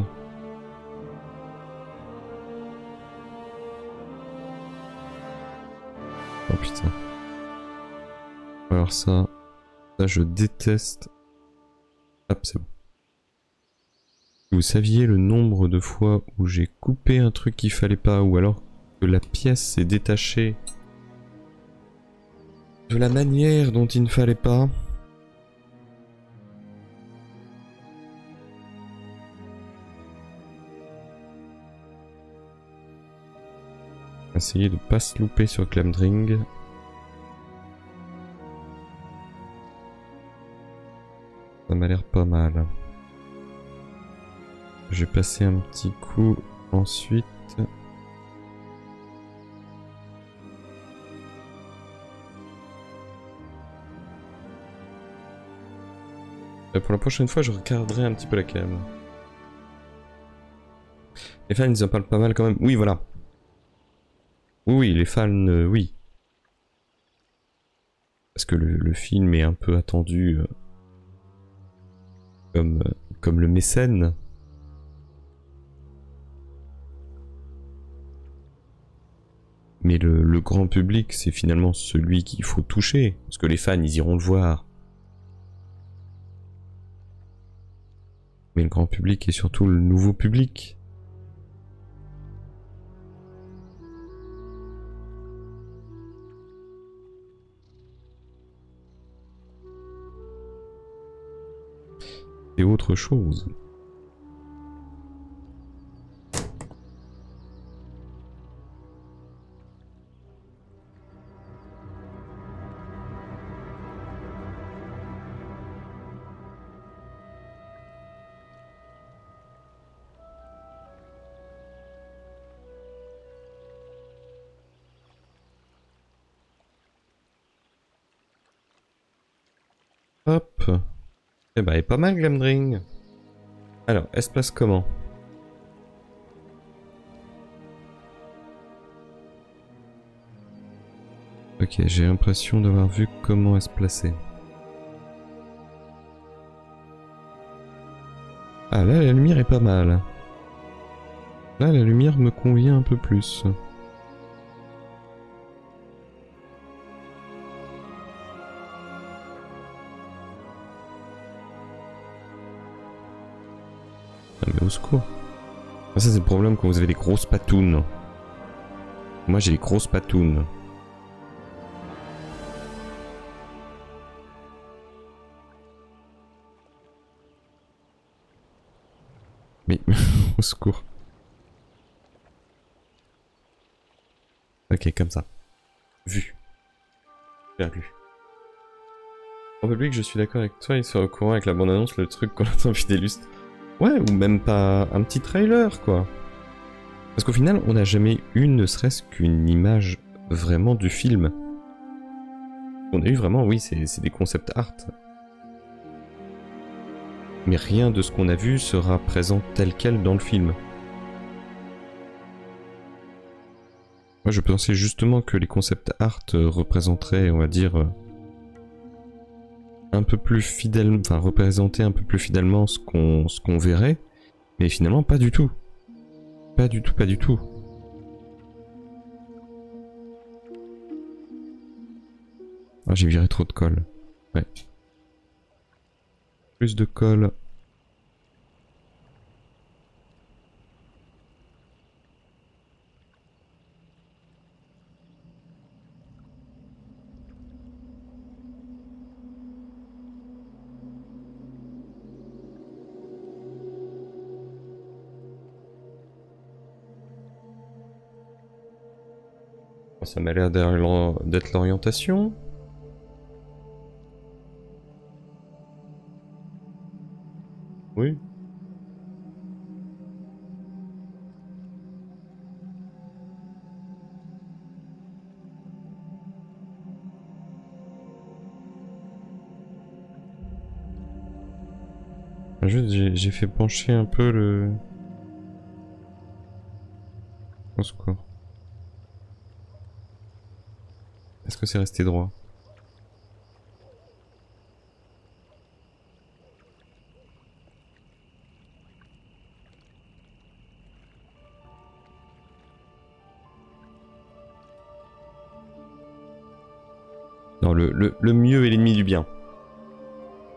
Oh putain. Alors ça je déteste. Hop, c'est bon. Vous saviez le nombre de fois où j'ai coupé un truc qu'il fallait pas, ou alors que la pièce s'est détachée de la manière dont il ne fallait pas. Essayez de pas se louper sur Glamdring. Ça m'a l'air pas mal. Je vais passer un petit coup ensuite. Pour la prochaine fois, je regarderai un petit peu la cam. Les fans, ils en parlent pas mal quand même. Oui, voilà. Oui, les fans, oui. Parce que le film est un peu attendu comme le mécène. Mais le grand public, c'est finalement celui qu'il faut toucher. Parce que les fans, ils iront le voir. Mais le grand public est surtout le nouveau public. C'est autre chose. Hop. Eh ben, il est pas mal, Glamdring. Alors, elle se place comment? Ok, j'ai l'impression d'avoir vu comment elle se plaçait. Ah, là, la lumière est pas mal. Là, la lumière me convient un peu plus. Ah, mais au secours. Ah, ça, c'est le problème quand vous avez des grosses patounes. Moi, j'ai des grosses patounes. Mais, au secours. Ok, comme ça. Vu. Perdu. En public, je suis d'accord avec toi, il sera au courant avec la bande-annonce, le truc qu'on attend Fidelus. Ouais, ou même pas un petit trailer, quoi. Parce qu'au final, on n'a jamais eu ne serait-ce qu'une image vraiment du film. On a eu vraiment, oui, c'est des concept art. Mais rien de ce qu'on a vu sera présent tel quel dans le film. Moi, je pensais justement que les concept art représenteraient, on va dire, un peu plus fidèlement, enfin, représenter un peu plus fidèlement ce qu'on verrait. Mais finalement, pas du tout. Pas du tout, pas du tout. Ah, j'ai viré trop de colle. Ouais. Plus de colle. Ça m'a l'air d'être l'orientation. Oui. Juste, j'ai fait pencher un peu le... Au secours. Est-ce que c'est resté droit? Non, le mieux est l'ennemi du bien.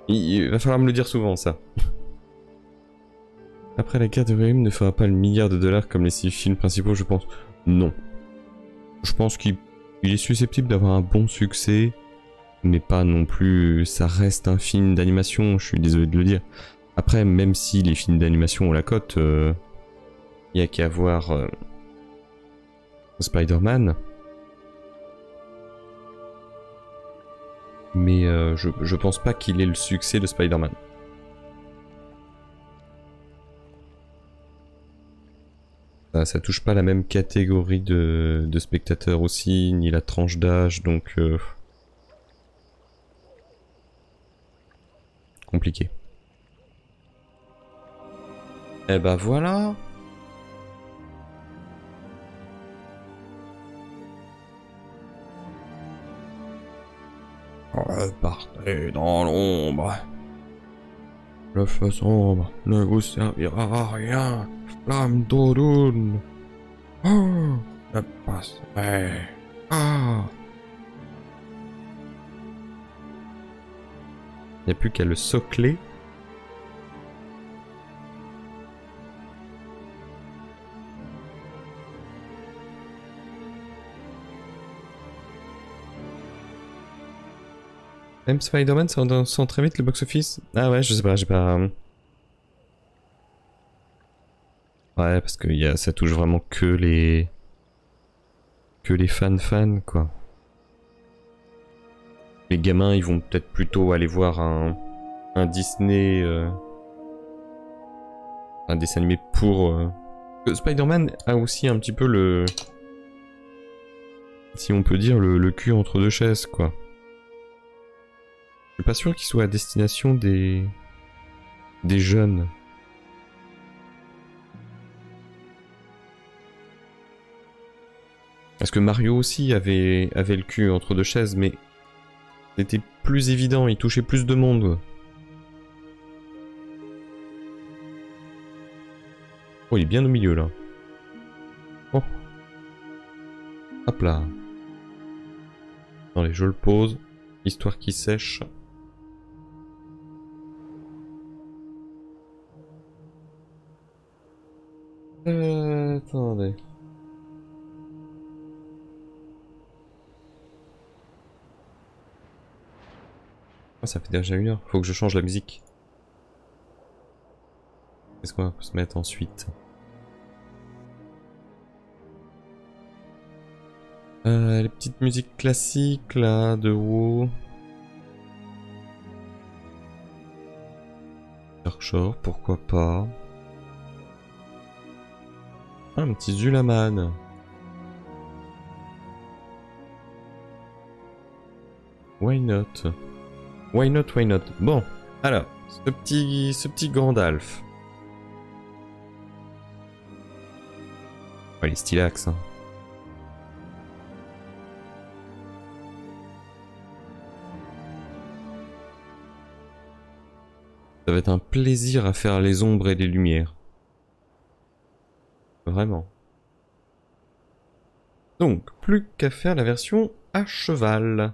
Il va falloir me le dire souvent, ça. Après, la guerre de Rohirrim ne fera pas le milliard de dollars comme les 6 films principaux, je pense. Non. Je pense qu'il est susceptible d'avoir un bon succès, mais pas non plus... Ça reste un film d'animation, je suis désolé de le dire. Après, même si les films d'animation ont la cote, il n'y a qu'à voir Spider-Man. Mais je pense pas qu'il ait le succès de Spider-Man. Ça touche pas la même catégorie de spectateurs aussi, ni la tranche d'âge, donc... compliqué. Eh ben voilà. Partez dans l'ombre. Le feu sombre ne vous servira à rien. Flamme d'Odun. Oh, je passerai. Ah. Il n'y a plus qu'à le socler. Même Spider-Man, ça sent très vite le box-office. Ah ouais, je sais pas, j'ai pas... Ouais, parce que ça touche vraiment que les fans, quoi. Les gamins, ils vont peut-être plutôt aller voir un Disney... un dessin animé pour... Spider-Man a aussi un petit peu le... Si on peut dire, le cul entre deux chaises, quoi. Je suis pas sûr qu'il soit à destination des jeunes. Parce que Mario aussi avait le cul entre deux chaises, mais c'était plus évident, il touchait plus de monde. Oh, il est bien au milieu là. Oh. Hop là. Allez, je le pose, histoire qu'il sèche. Attendez. Ah, ça fait déjà 1 heure. Faut que je change la musique. Qu'est-ce qu'on va se mettre ensuite? Les petites musiques classiques là, de WoW. Darkshore, pourquoi pas. Ah, un petit Zulaman. Why not? Why not, why not? Bon, alors, ce petit Gandalf. Ouais, il est stylax, hein. Ça va être un plaisir à faire les ombres et les lumières. Vraiment. Donc, plus qu'à faire la version à cheval.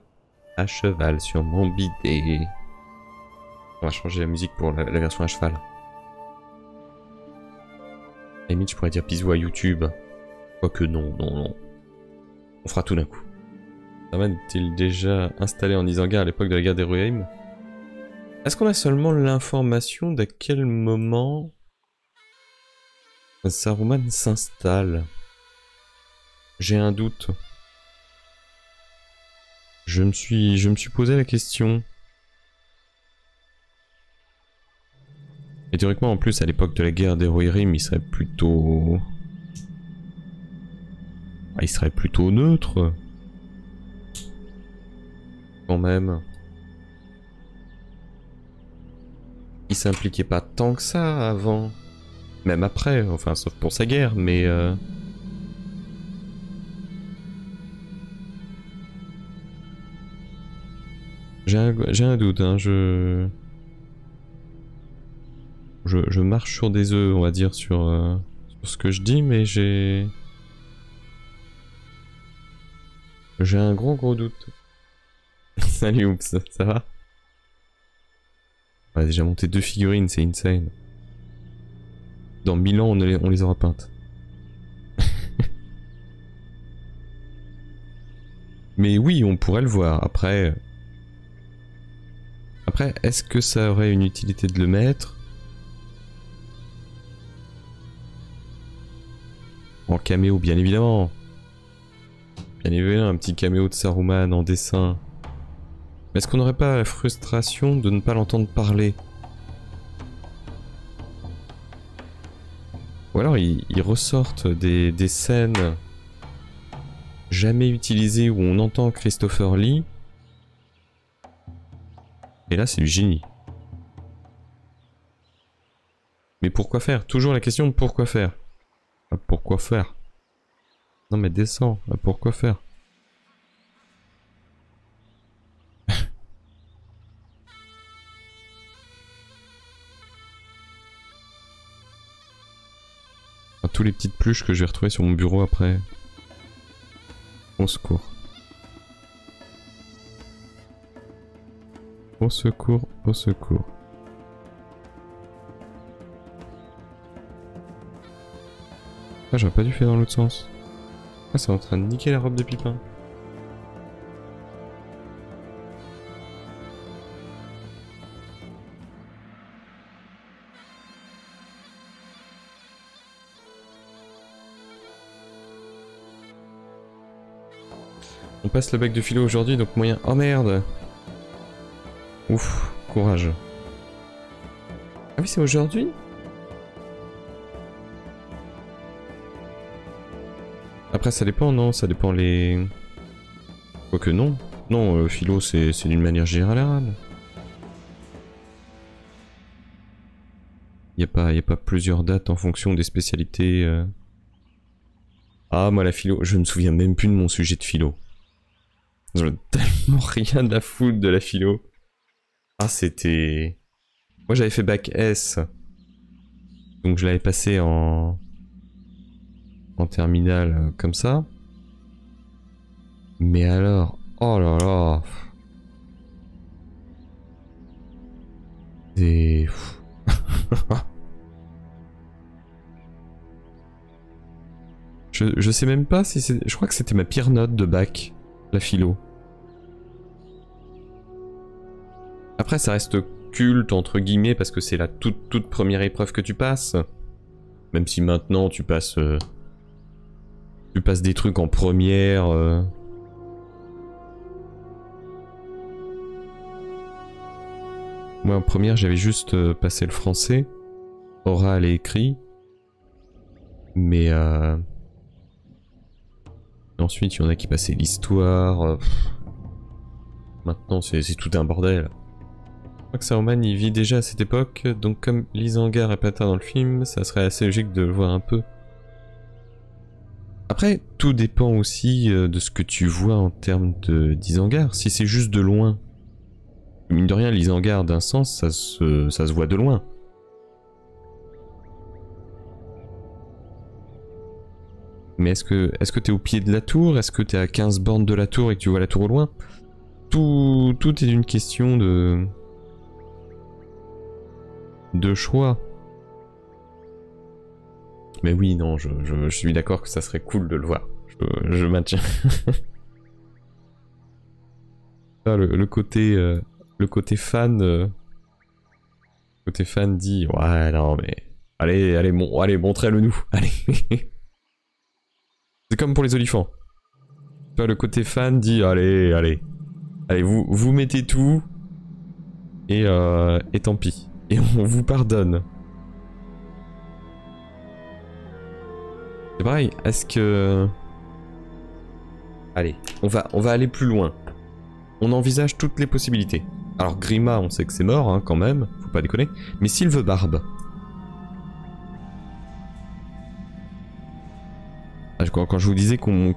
À cheval sur mon bidet. On va changer la musique pour la version à cheval. Limite, je pourrais dire bisous à YouTube. Quoique non, non, non. On fera tout d'un coup. Starman est-il déjà installé en Isengard à l'époque de la guerre des Rohirrim? Est-ce qu'on a seulement l'information d'à quel moment Saruman s'installe? J'ai un doute. je me suis posé la question. Et théoriquement, en plus, à l'époque de la guerre d'Heroirim, il serait plutôt... il serait plutôt neutre. Quand même. Il s'impliquait pas tant que ça avant. Même après, enfin, sauf pour sa guerre, mais... J'ai un doute, hein, je marche sur des œufs, on va dire, sur ce que je dis, mais j'ai un gros doute. Salut Oups, ça va? On a déjà monté 2 figurines, c'est insane. Dans 1000 ans, on les aura peintes. Mais oui, on pourrait le voir. Après, est-ce que ça aurait une utilité de le mettre? En caméo, bien évidemment. Bien évidemment, un petit caméo de Saruman en dessin. Mais est-ce qu'on n'aurait pas la frustration de ne pas l'entendre parler? Ou alors ils ressortent des scènes jamais utilisées où on entend Christopher Lee. Et là c'est du génie. Mais pourquoi faire? Toujours la question de pourquoi faire? Ah, pourquoi faire? Non mais descends, ah, pourquoi faire? Tous les petites pluches que je vais retrouver sur mon bureau après. Au secours. Au secours, au secours. Ah, j'aurais pas dû faire dans l'autre sens. Ah, c'est en train de niquer la robe de Pipin. On passe le bac de philo aujourd'hui, donc moyen... Oh merde! Ouf, courage. Ah oui, c'est aujourd'hui? Après, ça dépend, non? Ça dépend les... Quoique non. Non, philo, c'est d'une manière générale. Y a pas plusieurs dates en fonction des spécialités. Ah, moi, la philo, je me souviens même plus de mon sujet de philo. J'en ai tellement rien à foutre de la philo. Ah, c'était... Moi, j'avais fait bac S. Donc, je l'avais passé en terminale comme ça. Mais alors... Oh là là... Des... je sais même pas si c'est... Je crois que c'était ma pire note de bac. La philo. Après ça reste culte entre guillemets parce que c'est la toute première épreuve que tu passes. Même si maintenant tu passes des trucs en première. Moi en première j'avais juste passé le français, oral et écrit. Mais ensuite il y en a qui passaient l'histoire. Maintenant c'est tout un bordel. Je crois que Saruman il vit déjà à cette époque, donc comme Lysangar est Patin dans le film, ça serait assez logique de le voir un peu. Après, tout dépend aussi de ce que tu vois en termes d'Isengard. Si c'est juste de loin, mine de rien, l'Isengard d'un sens, ça se voit de loin. Mais est-ce que t'es au pied de la tour? Est-ce que t'es à 15 bornes de la tour et que tu vois la tour au loin? Tout est une question de choix. Mais oui, non, je suis d'accord que ça serait cool de le voir. Je maintiens. Ah, le côté fan... côté fan dit... Ouais, non, mais... Allez, montrez-le nous. Allez. C'est comme pour les olifants. Tu vois, le côté fan dit... Allez. Allez, vous mettez tout. Et tant pis. Et on vous pardonne. C'est pareil, est-ce que... Allez, on va aller plus loin. On envisage toutes les possibilités. Alors Grima, on sait que c'est mort, hein, quand même, faut pas déconner. Mais Sylvebarbe. Quand je vous disais qu'on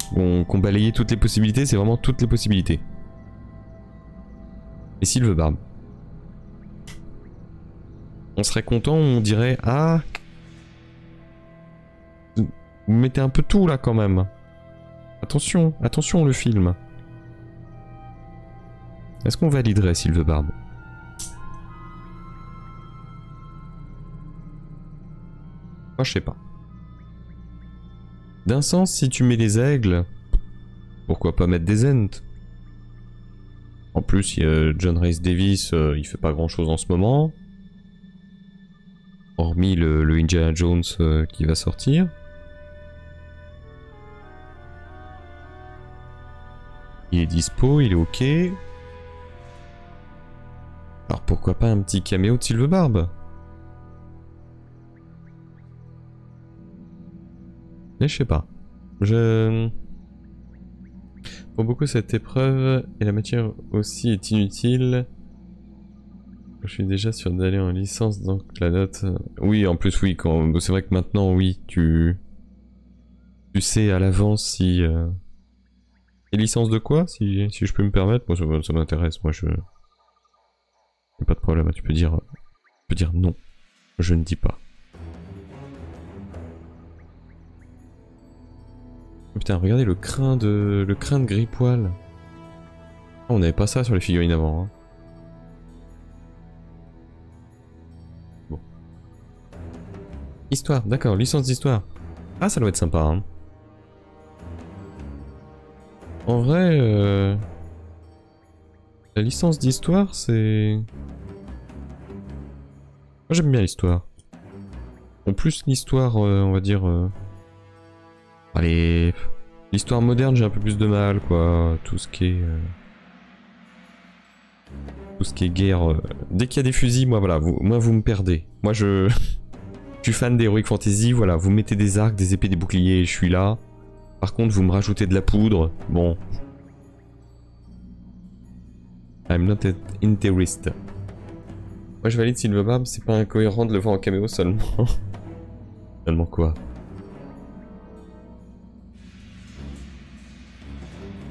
balayait toutes les possibilités, c'est vraiment toutes les possibilités. Et Sylvebarbe. On serait content, on dirait, ah... Vous mettez un peu tout là quand même. Attention, attention le film. Est-ce qu'on validerait Sylvebarbe? Moi je sais pas. D'un sens, si tu mets des aigles, pourquoi pas mettre des ents? En plus, il y a John Rhys Davies, il fait pas grand chose en ce moment. Hormis le Indiana Jones qui va sortir. Il est dispo, il est ok. Alors pourquoi pas un petit caméo de Sylvebarbe? Mais je sais pas. Pour beaucoup cette épreuve et la matière aussi est inutile. Je suis déjà sûr d'aller en licence donc la note... Oui en plus oui, c'est vrai que maintenant oui, tu sais à l'avance si... Et licence de quoi si je peux me permettre? Moi ça m'intéresse, moi je... Y'a pas de problème, tu peux dire non. Je ne dis pas. Oh, putain, regardez le crin de Grippoil. Oh, on n'avait pas ça sur les figurines avant. Hein. Bon. Histoire, d'accord, licence d'histoire. Ah, ça doit être sympa. Hein. En vrai, la licence d'histoire, c'est... Moi j'aime bien l'histoire. En plus l'histoire, on va dire... Allez... L'histoire moderne, j'ai un peu plus de mal, quoi. Tout ce qui est... Tout ce qui est guerre... Dès qu'il y a des fusils, moi voilà, vous me perdez. Moi je... Je suis fan d'Heroic Fantasy, voilà, vous mettez des arcs, des épées, des boucliers, je suis là. Par contre, vous me rajoutez de la poudre, bon... I'm not interested. Moi je valide Sylvebarbe, c'est pas incohérent de le voir en caméo seulement. Seulement quoi?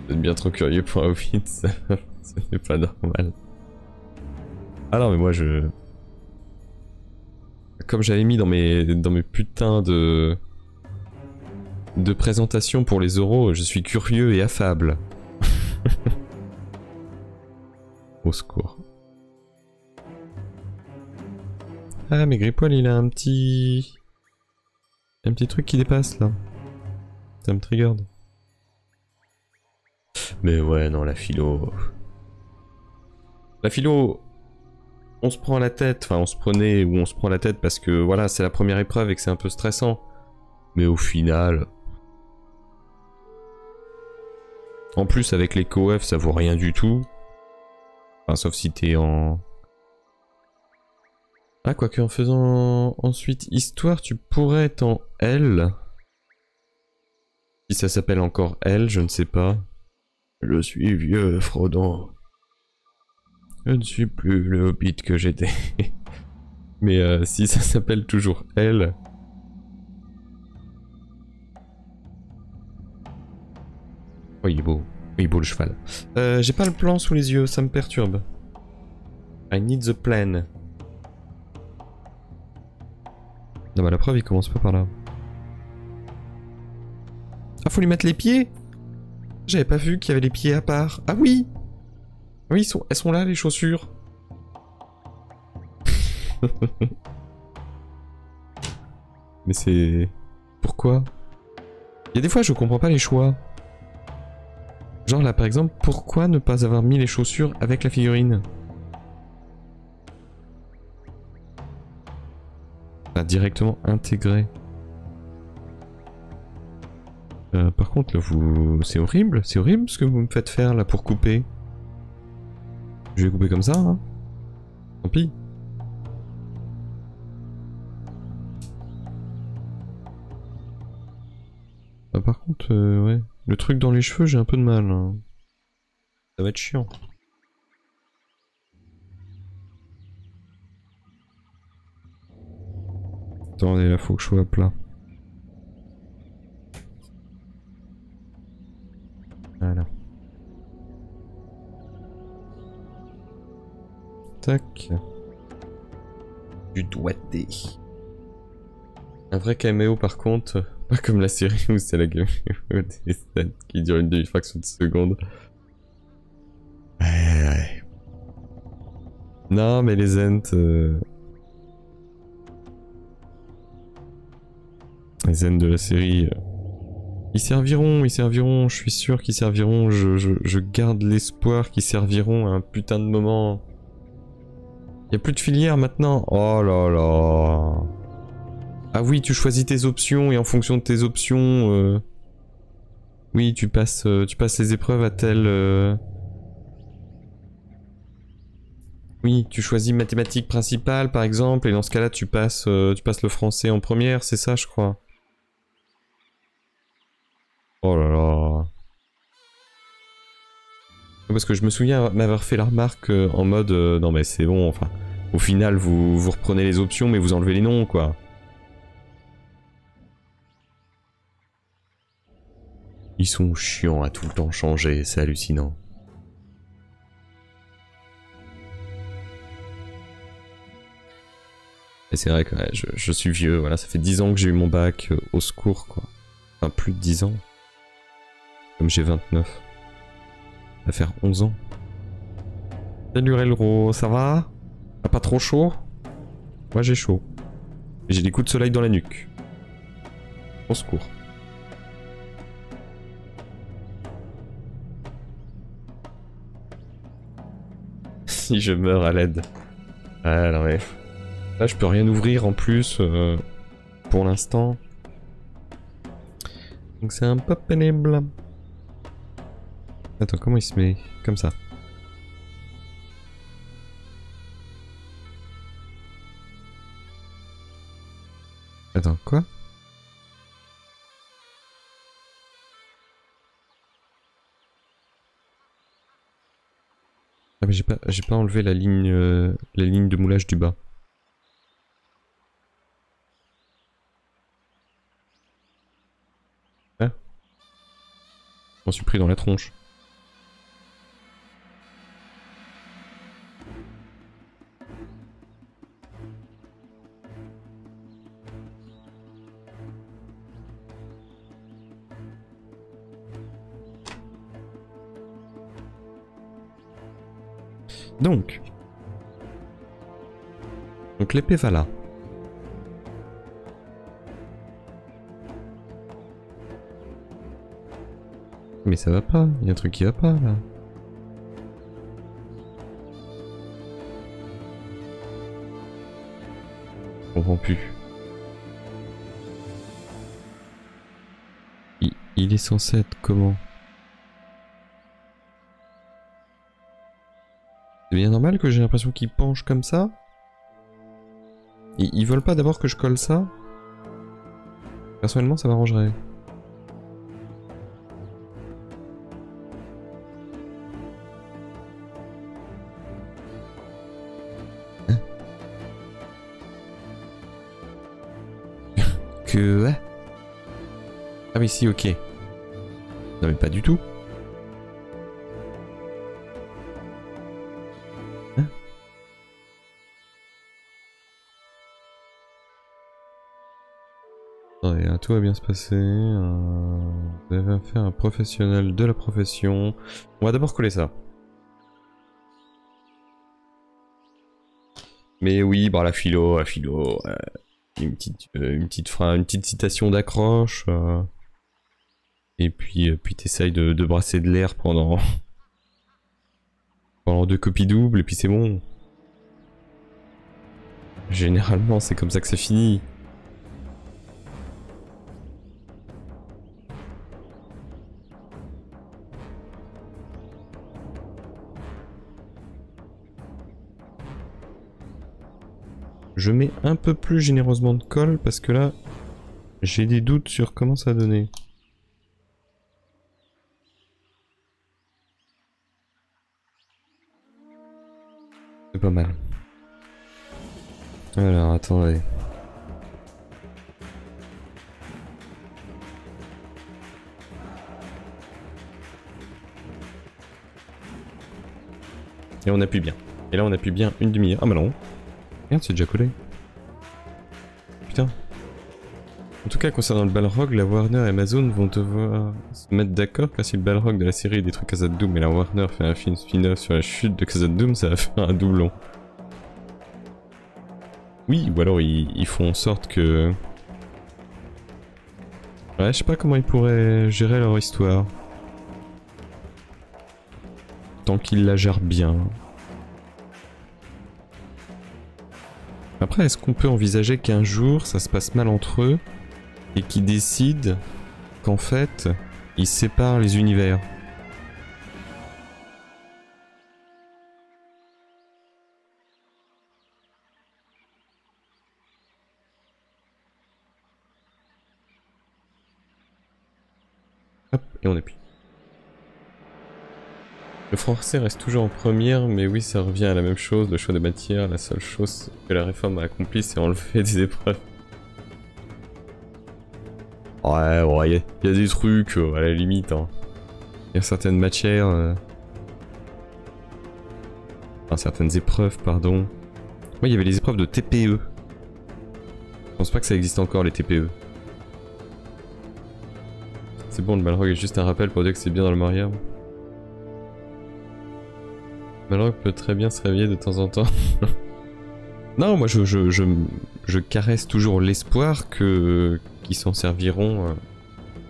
Vous êtes bien trop curieux pour un Hobbit, ça n'est pas normal. Ah non mais moi je... Comme j'avais mis dans mes putains de présentations pour les euros, je suis curieux et affable. Au secours. Ah mais Grippoil il a un petit truc qui dépasse là. Ça me trigger. Mais ouais non la philo... La philo... On se prend la tête, enfin on se prenait ou on se prend la tête parce que voilà c'est la première épreuve et que c'est un peu stressant. Mais au final... En plus avec les coef ça vaut rien du tout. Enfin sauf si t'es en... Ah, quoique en faisant ensuite histoire, tu pourrais être en L. Si ça s'appelle encore L, je ne sais pas. Je suis vieux, Frodon. Je ne suis plus le hobbit que j'étais. Mais si ça s'appelle toujours L... Oh, il est beau. Il est beau le cheval. J'ai pas le plan sous les yeux, ça me perturbe. I need the plan. Non bah la preuve il commence pas par là. Ah faut lui mettre les pieds. J'avais pas vu qu'il y avait les pieds à part. Ah oui. Oui elles sont là les chaussures. Mais c'est... Pourquoi? Il y a des fois je comprends pas les choix. Genre là par exemple, pourquoi ne pas avoir mis les chaussures avec la figurine? Directement intégré. Par contre là c'est horrible ce que vous me faites faire là pour couper. Je vais couper comme ça, hein. Tant pis. Ah, par contre, ouais. Le truc dans les cheveux, j'ai un peu de mal. Hein. Ça va être chiant. Attendez, là, faut que je sois à plat. Voilà. Tac. Du doigté. Un vrai caméo par contre, pas comme la série où c'est la caméo des scènes qui dure une demi-fraction de seconde. Ouais. Non mais les Ents... Les Ents de la série... Ils serviront, je suis sûr qu'ils serviront, je garde l'espoir qu'ils serviront à un putain de moment. Y'a plus de filière maintenant. Oh là là. Ah oui, tu choisis tes options et en fonction de tes options... Oui, tu passes les épreuves à tel... Oui, tu choisis mathématiques principales par exemple, et dans ce cas-là tu passes le français en première, c'est ça je crois. Oh là là. Parce que je me souviens m'avoir fait la remarque en mode non mais c'est bon, enfin, au final vous reprenez les options mais vous enlevez les noms quoi. Ils sont chiants à tout le temps changer, c'est hallucinant. Et c'est vrai que ouais, je suis vieux, voilà, ça fait 10 ans que j'ai eu mon bac, au secours quoi. Enfin plus de 10 ans. Comme j'ai 29. Ça va faire 11 ans. Salut Relro, ça va? T'as pas trop chaud? Moi j'ai chaud. Et j'ai des coups de soleil dans la nuque. Au secours. Si je meurs à l'aide. Ah non mais... Là je peux rien ouvrir en plus pour l'instant. Donc c'est un peu pénible. Attends, comment il se met? Comme ça. Attends, quoi? Ah mais j'ai pas enlevé la ligne de moulage du bas. Ah. Je m'en suis pris dans la tronche. Donc l'épée va là. Mais ça va pas, il y a un truc qui va pas là. Je comprends plus. Il est censé être comment? C'est bien normal que j'ai l'impression qu'il penche comme ça? Ils veulent pas d'abord que je colle ça? Personnellement ça m'arrangerait. Hein? Que... Ah oui si, ok. Non mais pas du tout. Hein? Attendez, tout va bien se passer. Vous avez affaire à un professionnel de la profession. On va d'abord coller ça. Mais oui, bah la philo, une petite citation d'accroche. Et puis t'essayes de brasser de l'air pendant 2 copies doubles et puis c'est bon. Généralement c'est comme ça que ça finit. je mets un peu plus généreusement de colle parce que là, j'ai des doutes sur comment ça va donner. C'est pas mal. Alors, attendez. Et on appuie bien. Et là on appuie bien une demi-heure. Ah bah non. Merde, c'est déjà collé. Putain. En tout cas, concernant le Balrog, la Warner et Amazon vont devoir se mettre d'accord car si le Balrog de la série détruit Khazad-dûm et la Warner fait un film spin-off sur la chute de Khazad-dûm, ça va faire un doublon. Oui, ou alors ils font en sorte que... Ouais, je sais pas comment ils pourraient gérer leur histoire. Tant qu'ils la gèrent bien. Après, est-ce qu'on peut envisager qu'un jour, ça se passe mal entre eux et qu'ils décident qu'en fait, ils séparent les univers? Hop, et on appuie. Le français reste toujours en première, mais oui, ça revient à la même chose, le choix de matière. La seule chose que la réforme a accomplie, c'est enlever des épreuves. Ouais, y a des trucs, à la limite. Hein. Il y a certaines matières... Enfin, certaines épreuves, pardon. Ouais, il y avait les épreuves de TPE. Je pense pas que ça existe encore, les TPE. C'est bon, le Balrog est juste un rappel pour dire que c'est bien dans le mariage. Balrog peut très bien se réveiller de temps en temps. Non, moi je caresse toujours l'espoir qu'ils s'en serviront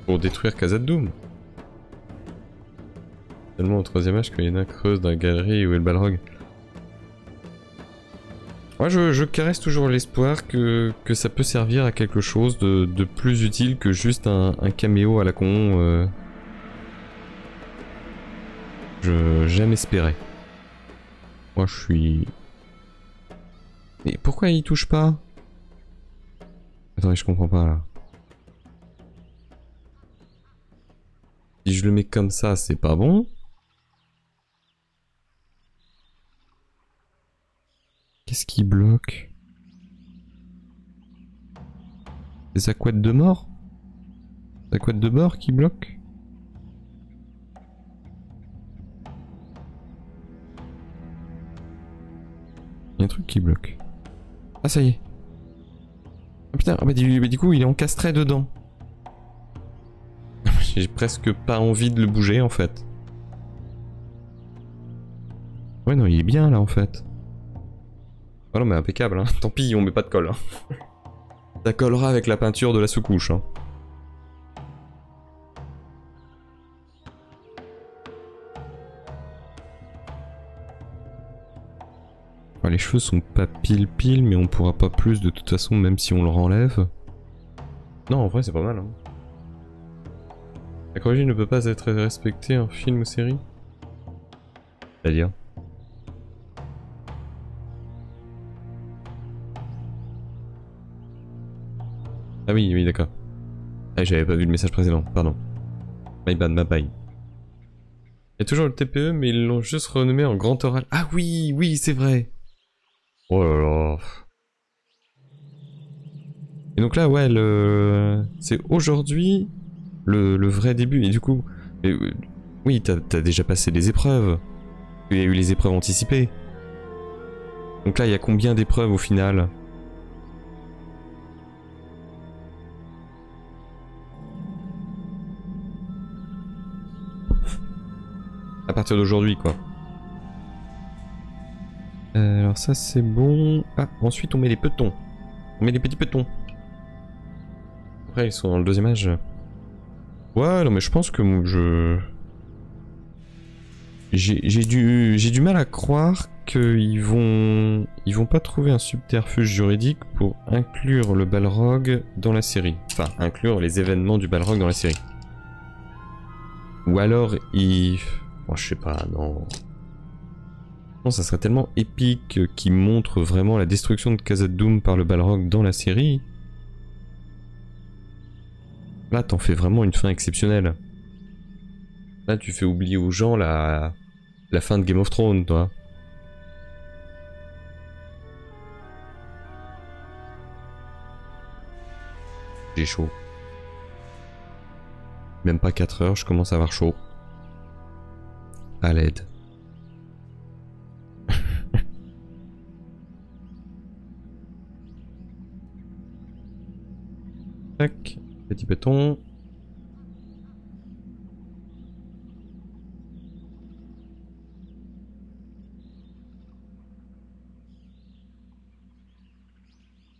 pour détruire Khazad-dûm. Seulement au troisième âge, quand il y en a creuse dans la galerie où est le Balrog. Moi je caresse toujours l'espoir que ça peut servir à quelque chose de plus utile que juste un caméo à la con. J'aime espérer. Moi je suis... Mais pourquoi il touche pas? Attendez, je comprends pas là. Si je le mets comme ça, c'est pas bon. Qu'est-ce qui bloque? Des aquates de mort? Des aquates de bord qui bloquent? Il y a un truc qui bloque. Ah ça y est. Ah putain, ah bah du coup il est encastré dedans. J'ai presque pas envie de le bouger en fait. Ouais non, il est bien là en fait. Oh non mais impeccable, hein. Tant pis, on met pas de colle. Hein. Ça collera avec la peinture de la sous-couche. Hein. Enfin, les cheveux sont pas pile, mais on pourra pas plus de toute façon même si on le renlève. Non, en vrai c'est pas mal. Hein. La chronologie ne peut pas être respectée en film ou série. C'est-à-dire? Ah oui, oui, d'accord. Ah, j'avais pas vu le message précédent, pardon. My bad, my bad. Il y a toujours le TPE, mais ils l'ont juste renommé en grand oral. Ah oui, oui, c'est vrai. Oh là là. Et donc là, ouais, c'est aujourd'hui le vrai début. Et du coup, oui, t'as déjà passé les épreuves. Il y a eu les épreuves anticipées. Donc là, il y a combien d'épreuves au final ? À partir d'aujourd'hui, quoi. Alors ça, c'est bon. Ah, ensuite, on met les petons. On met les petits petons. Après, ils sont dans le deuxième âge. Ouais, non, mais je pense que j'ai du mal à croire qu'ils vont pas trouver un subterfuge juridique pour inclure le Balrog dans la série. Enfin, inclure les événements du Balrog dans la série. Ou alors ils... Bon, je sais pas, non. Non, ça serait tellement épique qu'il montre vraiment la destruction de Khazad-dûm par le Balrog dans la série. Là, t'en fais vraiment une fin exceptionnelle. Là, tu fais oublier aux gens la fin de Game of Thrones, toi. J'ai chaud. Même pas 4 heures, je commence à avoir chaud. À l'aide. Tac, petit béton.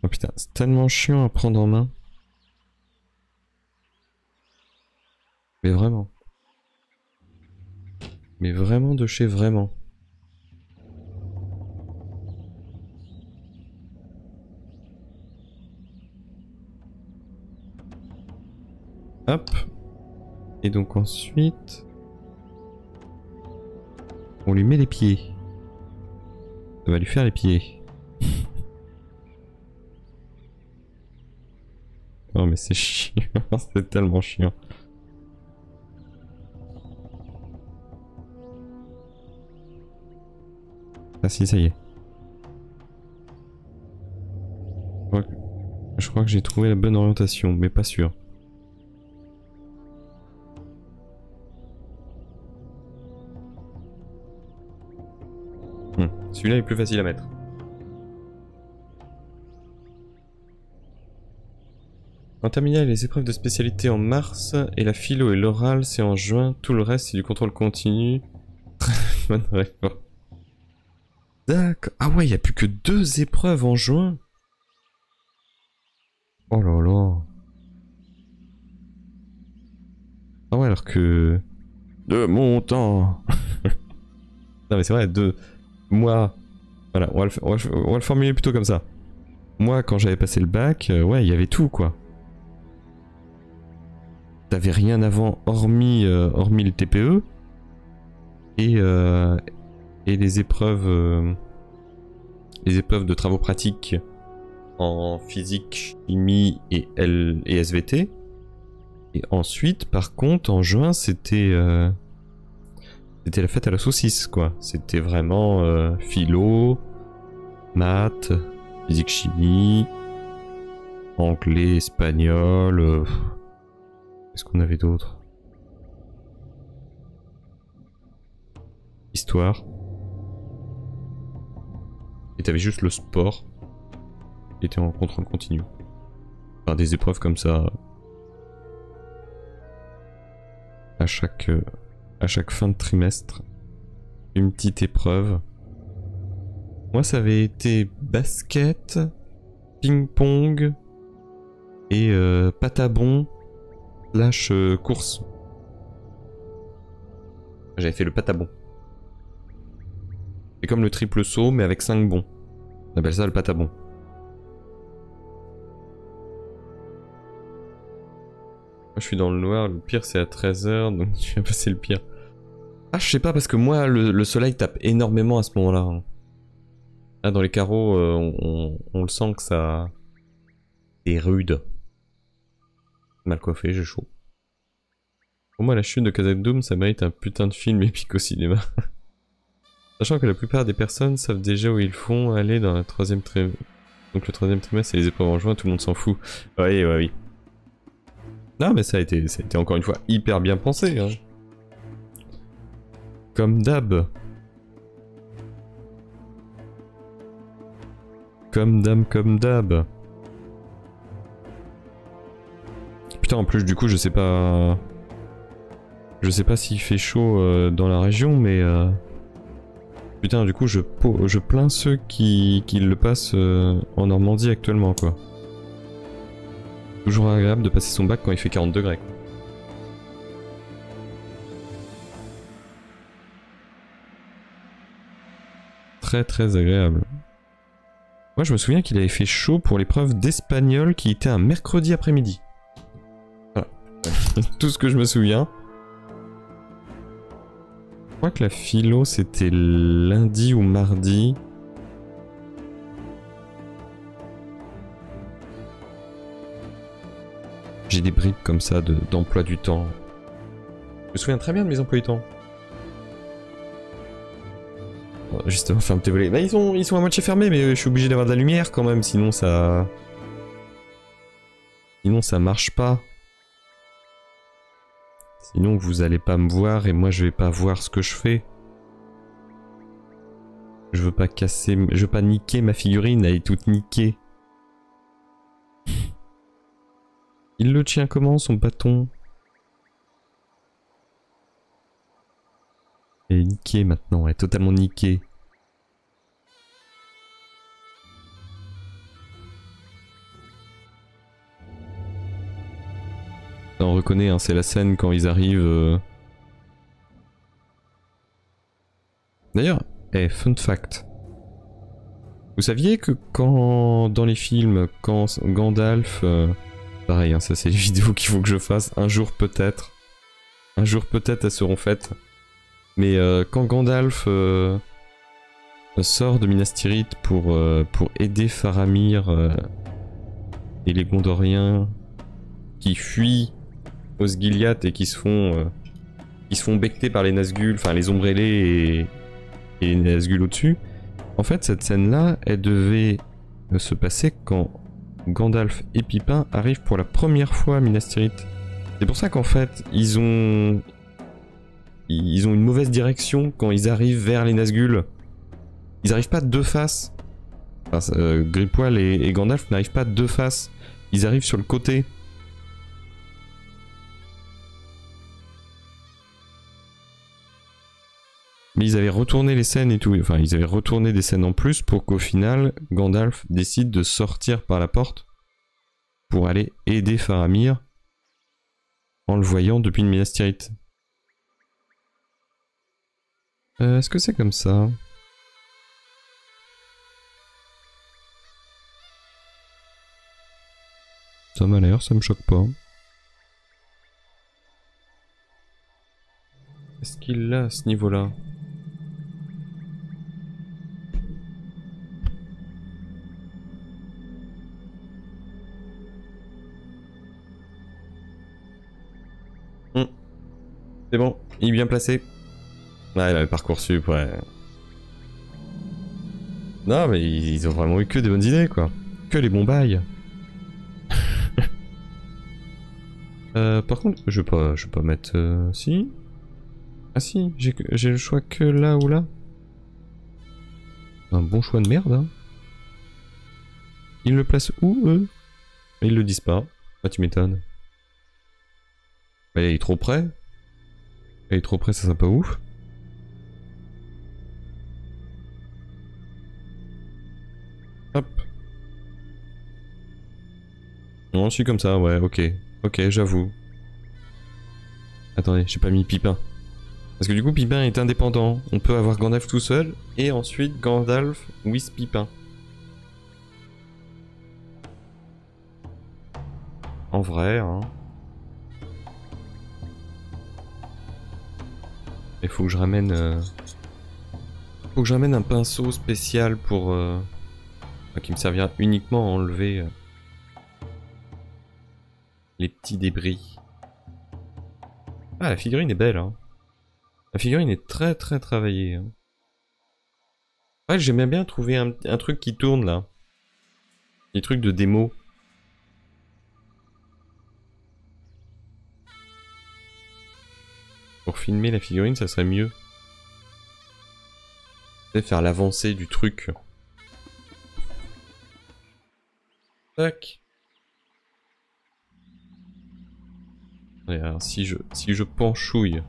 Oh putain, c'est tellement chiant à prendre en main. Mais vraiment. Mais vraiment de chez vraiment. Hop. Et donc ensuite... on lui met les pieds. Ça va lui faire les pieds. Oh mais c'est chiant, c'est tellement chiant. Ah si, ça y est. Je crois que j'ai trouvé la bonne orientation, mais pas sûr. Celui-là est plus facile à mettre. En terminale, les épreuves de spécialité en mars, et la philo et l'oral c'est en juin, tout le reste c'est du contrôle continu. Bonne réponse. D'accord. Ah ouais, il n'y a plus que 2 épreuves en juin. Oh là là. Ah ouais, alors que... de mon temps. Non mais c'est vrai, moi... Voilà, on va le formuler plutôt comme ça. Moi, quand j'avais passé le bac, ouais, il y avait tout, quoi. T'avais rien avant, hormis le TPE. Et les épreuves de travaux pratiques en physique, chimie et SVT. Et ensuite, par contre, en juin, c'était la fête à la saucisse, quoi. C'était vraiment philo, maths, physique, chimie, anglais, espagnol. Qu'est-ce qu'on avait d'autre? Histoire. Et t'avais juste le sport qui était en contrôle continu. Enfin, des épreuves comme ça. À chaque fin de trimestre. Une petite épreuve. Moi, ça avait été basket, ping-pong et patabon / course. J'avais fait le patabon. C'est comme le triple saut, mais avec 5 bonds. On appelle ça le patabon. Moi, je suis dans le noir, le pire c'est à 13 h, donc je vais passer le pire. Ah, je sais pas, parce que moi, le soleil tape énormément à ce moment-là. Là, dans les carreaux, on le sent que ça... est rude. Mal coiffé, j'ai chaud. Pour moi, la chute de Khazad-dûm, ça mérite un putain de film épique au cinéma. Sachant que la plupart des personnes savent déjà où ils font aller dans la 3e trimestre. Donc le 3e trimestre, c'est les épreuves en juin, tout le monde s'en fout. Oui, oui, oui. Non, mais ça a été encore une fois hyper bien pensé. Hein. Comme d'hab. Comme d'hab. Putain, en plus, du coup, je sais pas... Je sais pas s'il fait chaud dans la région, mais... Putain, du coup, je plains ceux qui le passent en Normandie actuellement, quoi. Toujours agréable de passer son bac quand il fait 40 degrés. Très très agréable. Moi, je me souviens qu'il avait fait chaud pour l'épreuve d'espagnol qui était un mercredi après-midi. Voilà. Tout ce que je me souviens. Je crois que la philo c'était lundi ou mardi. J'ai des bribes comme ça d'emploi du temps. Je me souviens très bien de mes emplois du temps. Justement, ferme tes volets. Bah, ils sont à moitié fermés, mais je suis obligé d'avoir de la lumière quand même, sinon ça... Sinon ça marche pas. Sinon vous allez pas me voir et moi je vais pas voir ce que je fais. Je veux pas casser... Je veux pas niquer ma figurine, elle est toute niquée. Il le tient comment son bâton? Elle est niquée maintenant, elle est totalement niquée. On reconnaît, hein, c'est la scène quand ils arrivent... D'ailleurs, fun fact. Vous saviez que quand, dans les films, quand Gandalf... pareil, hein, ça c'est les vidéos qu'il faut que je fasse, un jour peut-être. Un jour peut-être elles seront faites. Mais quand Gandalf sort de Minas Tirith pour aider Faramir et les Gondoriens qui fuient Osgiliath et qui se font becter par les Nazgûl, enfin les Ombrellés et les Nazgûl au-dessus. En fait, cette scène-là, elle devait se passer quand Gandalf et Pippin arrivent pour la première fois à Minas Tirith. C'est pour ça qu'en fait, ils ont une mauvaise direction quand ils arrivent vers les Nazgûl. Ils arrivent pas de deux faces. Enfin, Grippoil et Gandalf n'arrivent pas de deux faces. Ils arrivent sur le côté. Mais ils avaient retourné les scènes et tout. Enfin, ils avaient retourné des scènes en plus pour qu'au final, Gandalf décide de sortir par la porte pour aller aider Faramir en le voyant depuis le Minas Tirith. Est-ce que c'est comme ça? Ça m'a l'air, ça me choque pas. Est-ce qu'il l'a à ce niveau-là? C'est bon, il est bien placé. Ah, il avait Parcoursup, ouais. Non, mais ils ont vraiment eu que des bonnes idées, quoi. Que les bons bails. Par contre, je vais pas mettre... Si. Ah si, j'ai le choix que là ou là. Un bon choix de merde, hein. Ils le placent où, eux? Ils le disent pas. Ah, tu m'étonnes. Bah, il est trop près. Il est trop près, ça sera pas ouf. Hop. Non, je suis comme ça, ouais, ok. Ok, j'avoue. Attendez, j'ai pas mis Pippin. Parce que du coup, Pippin est indépendant. On peut avoir Gandalf tout seul, et ensuite Gandalf with Pippin. En vrai, hein. Il faut que je ramène... Faut que je ramène un pinceau spécial pour... qui me servira uniquement à enlever... les petits débris. Ah, la figurine est belle, hein. La figurine est très très travaillée. Hein. Ouais, j'aimerais bien trouver un truc qui tourne, là. Des trucs de démo. Pour filmer la figurine, ça serait mieux. Faire l'avancée du truc. Tac. Et alors, si je penchouille.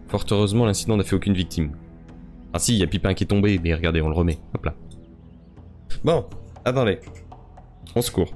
Fort heureusement, l'incident n'a fait aucune victime. Ah si, il y a Pippin qui est tombé, mais regardez, on le remet. Hop là. Bon, attendez. On secours.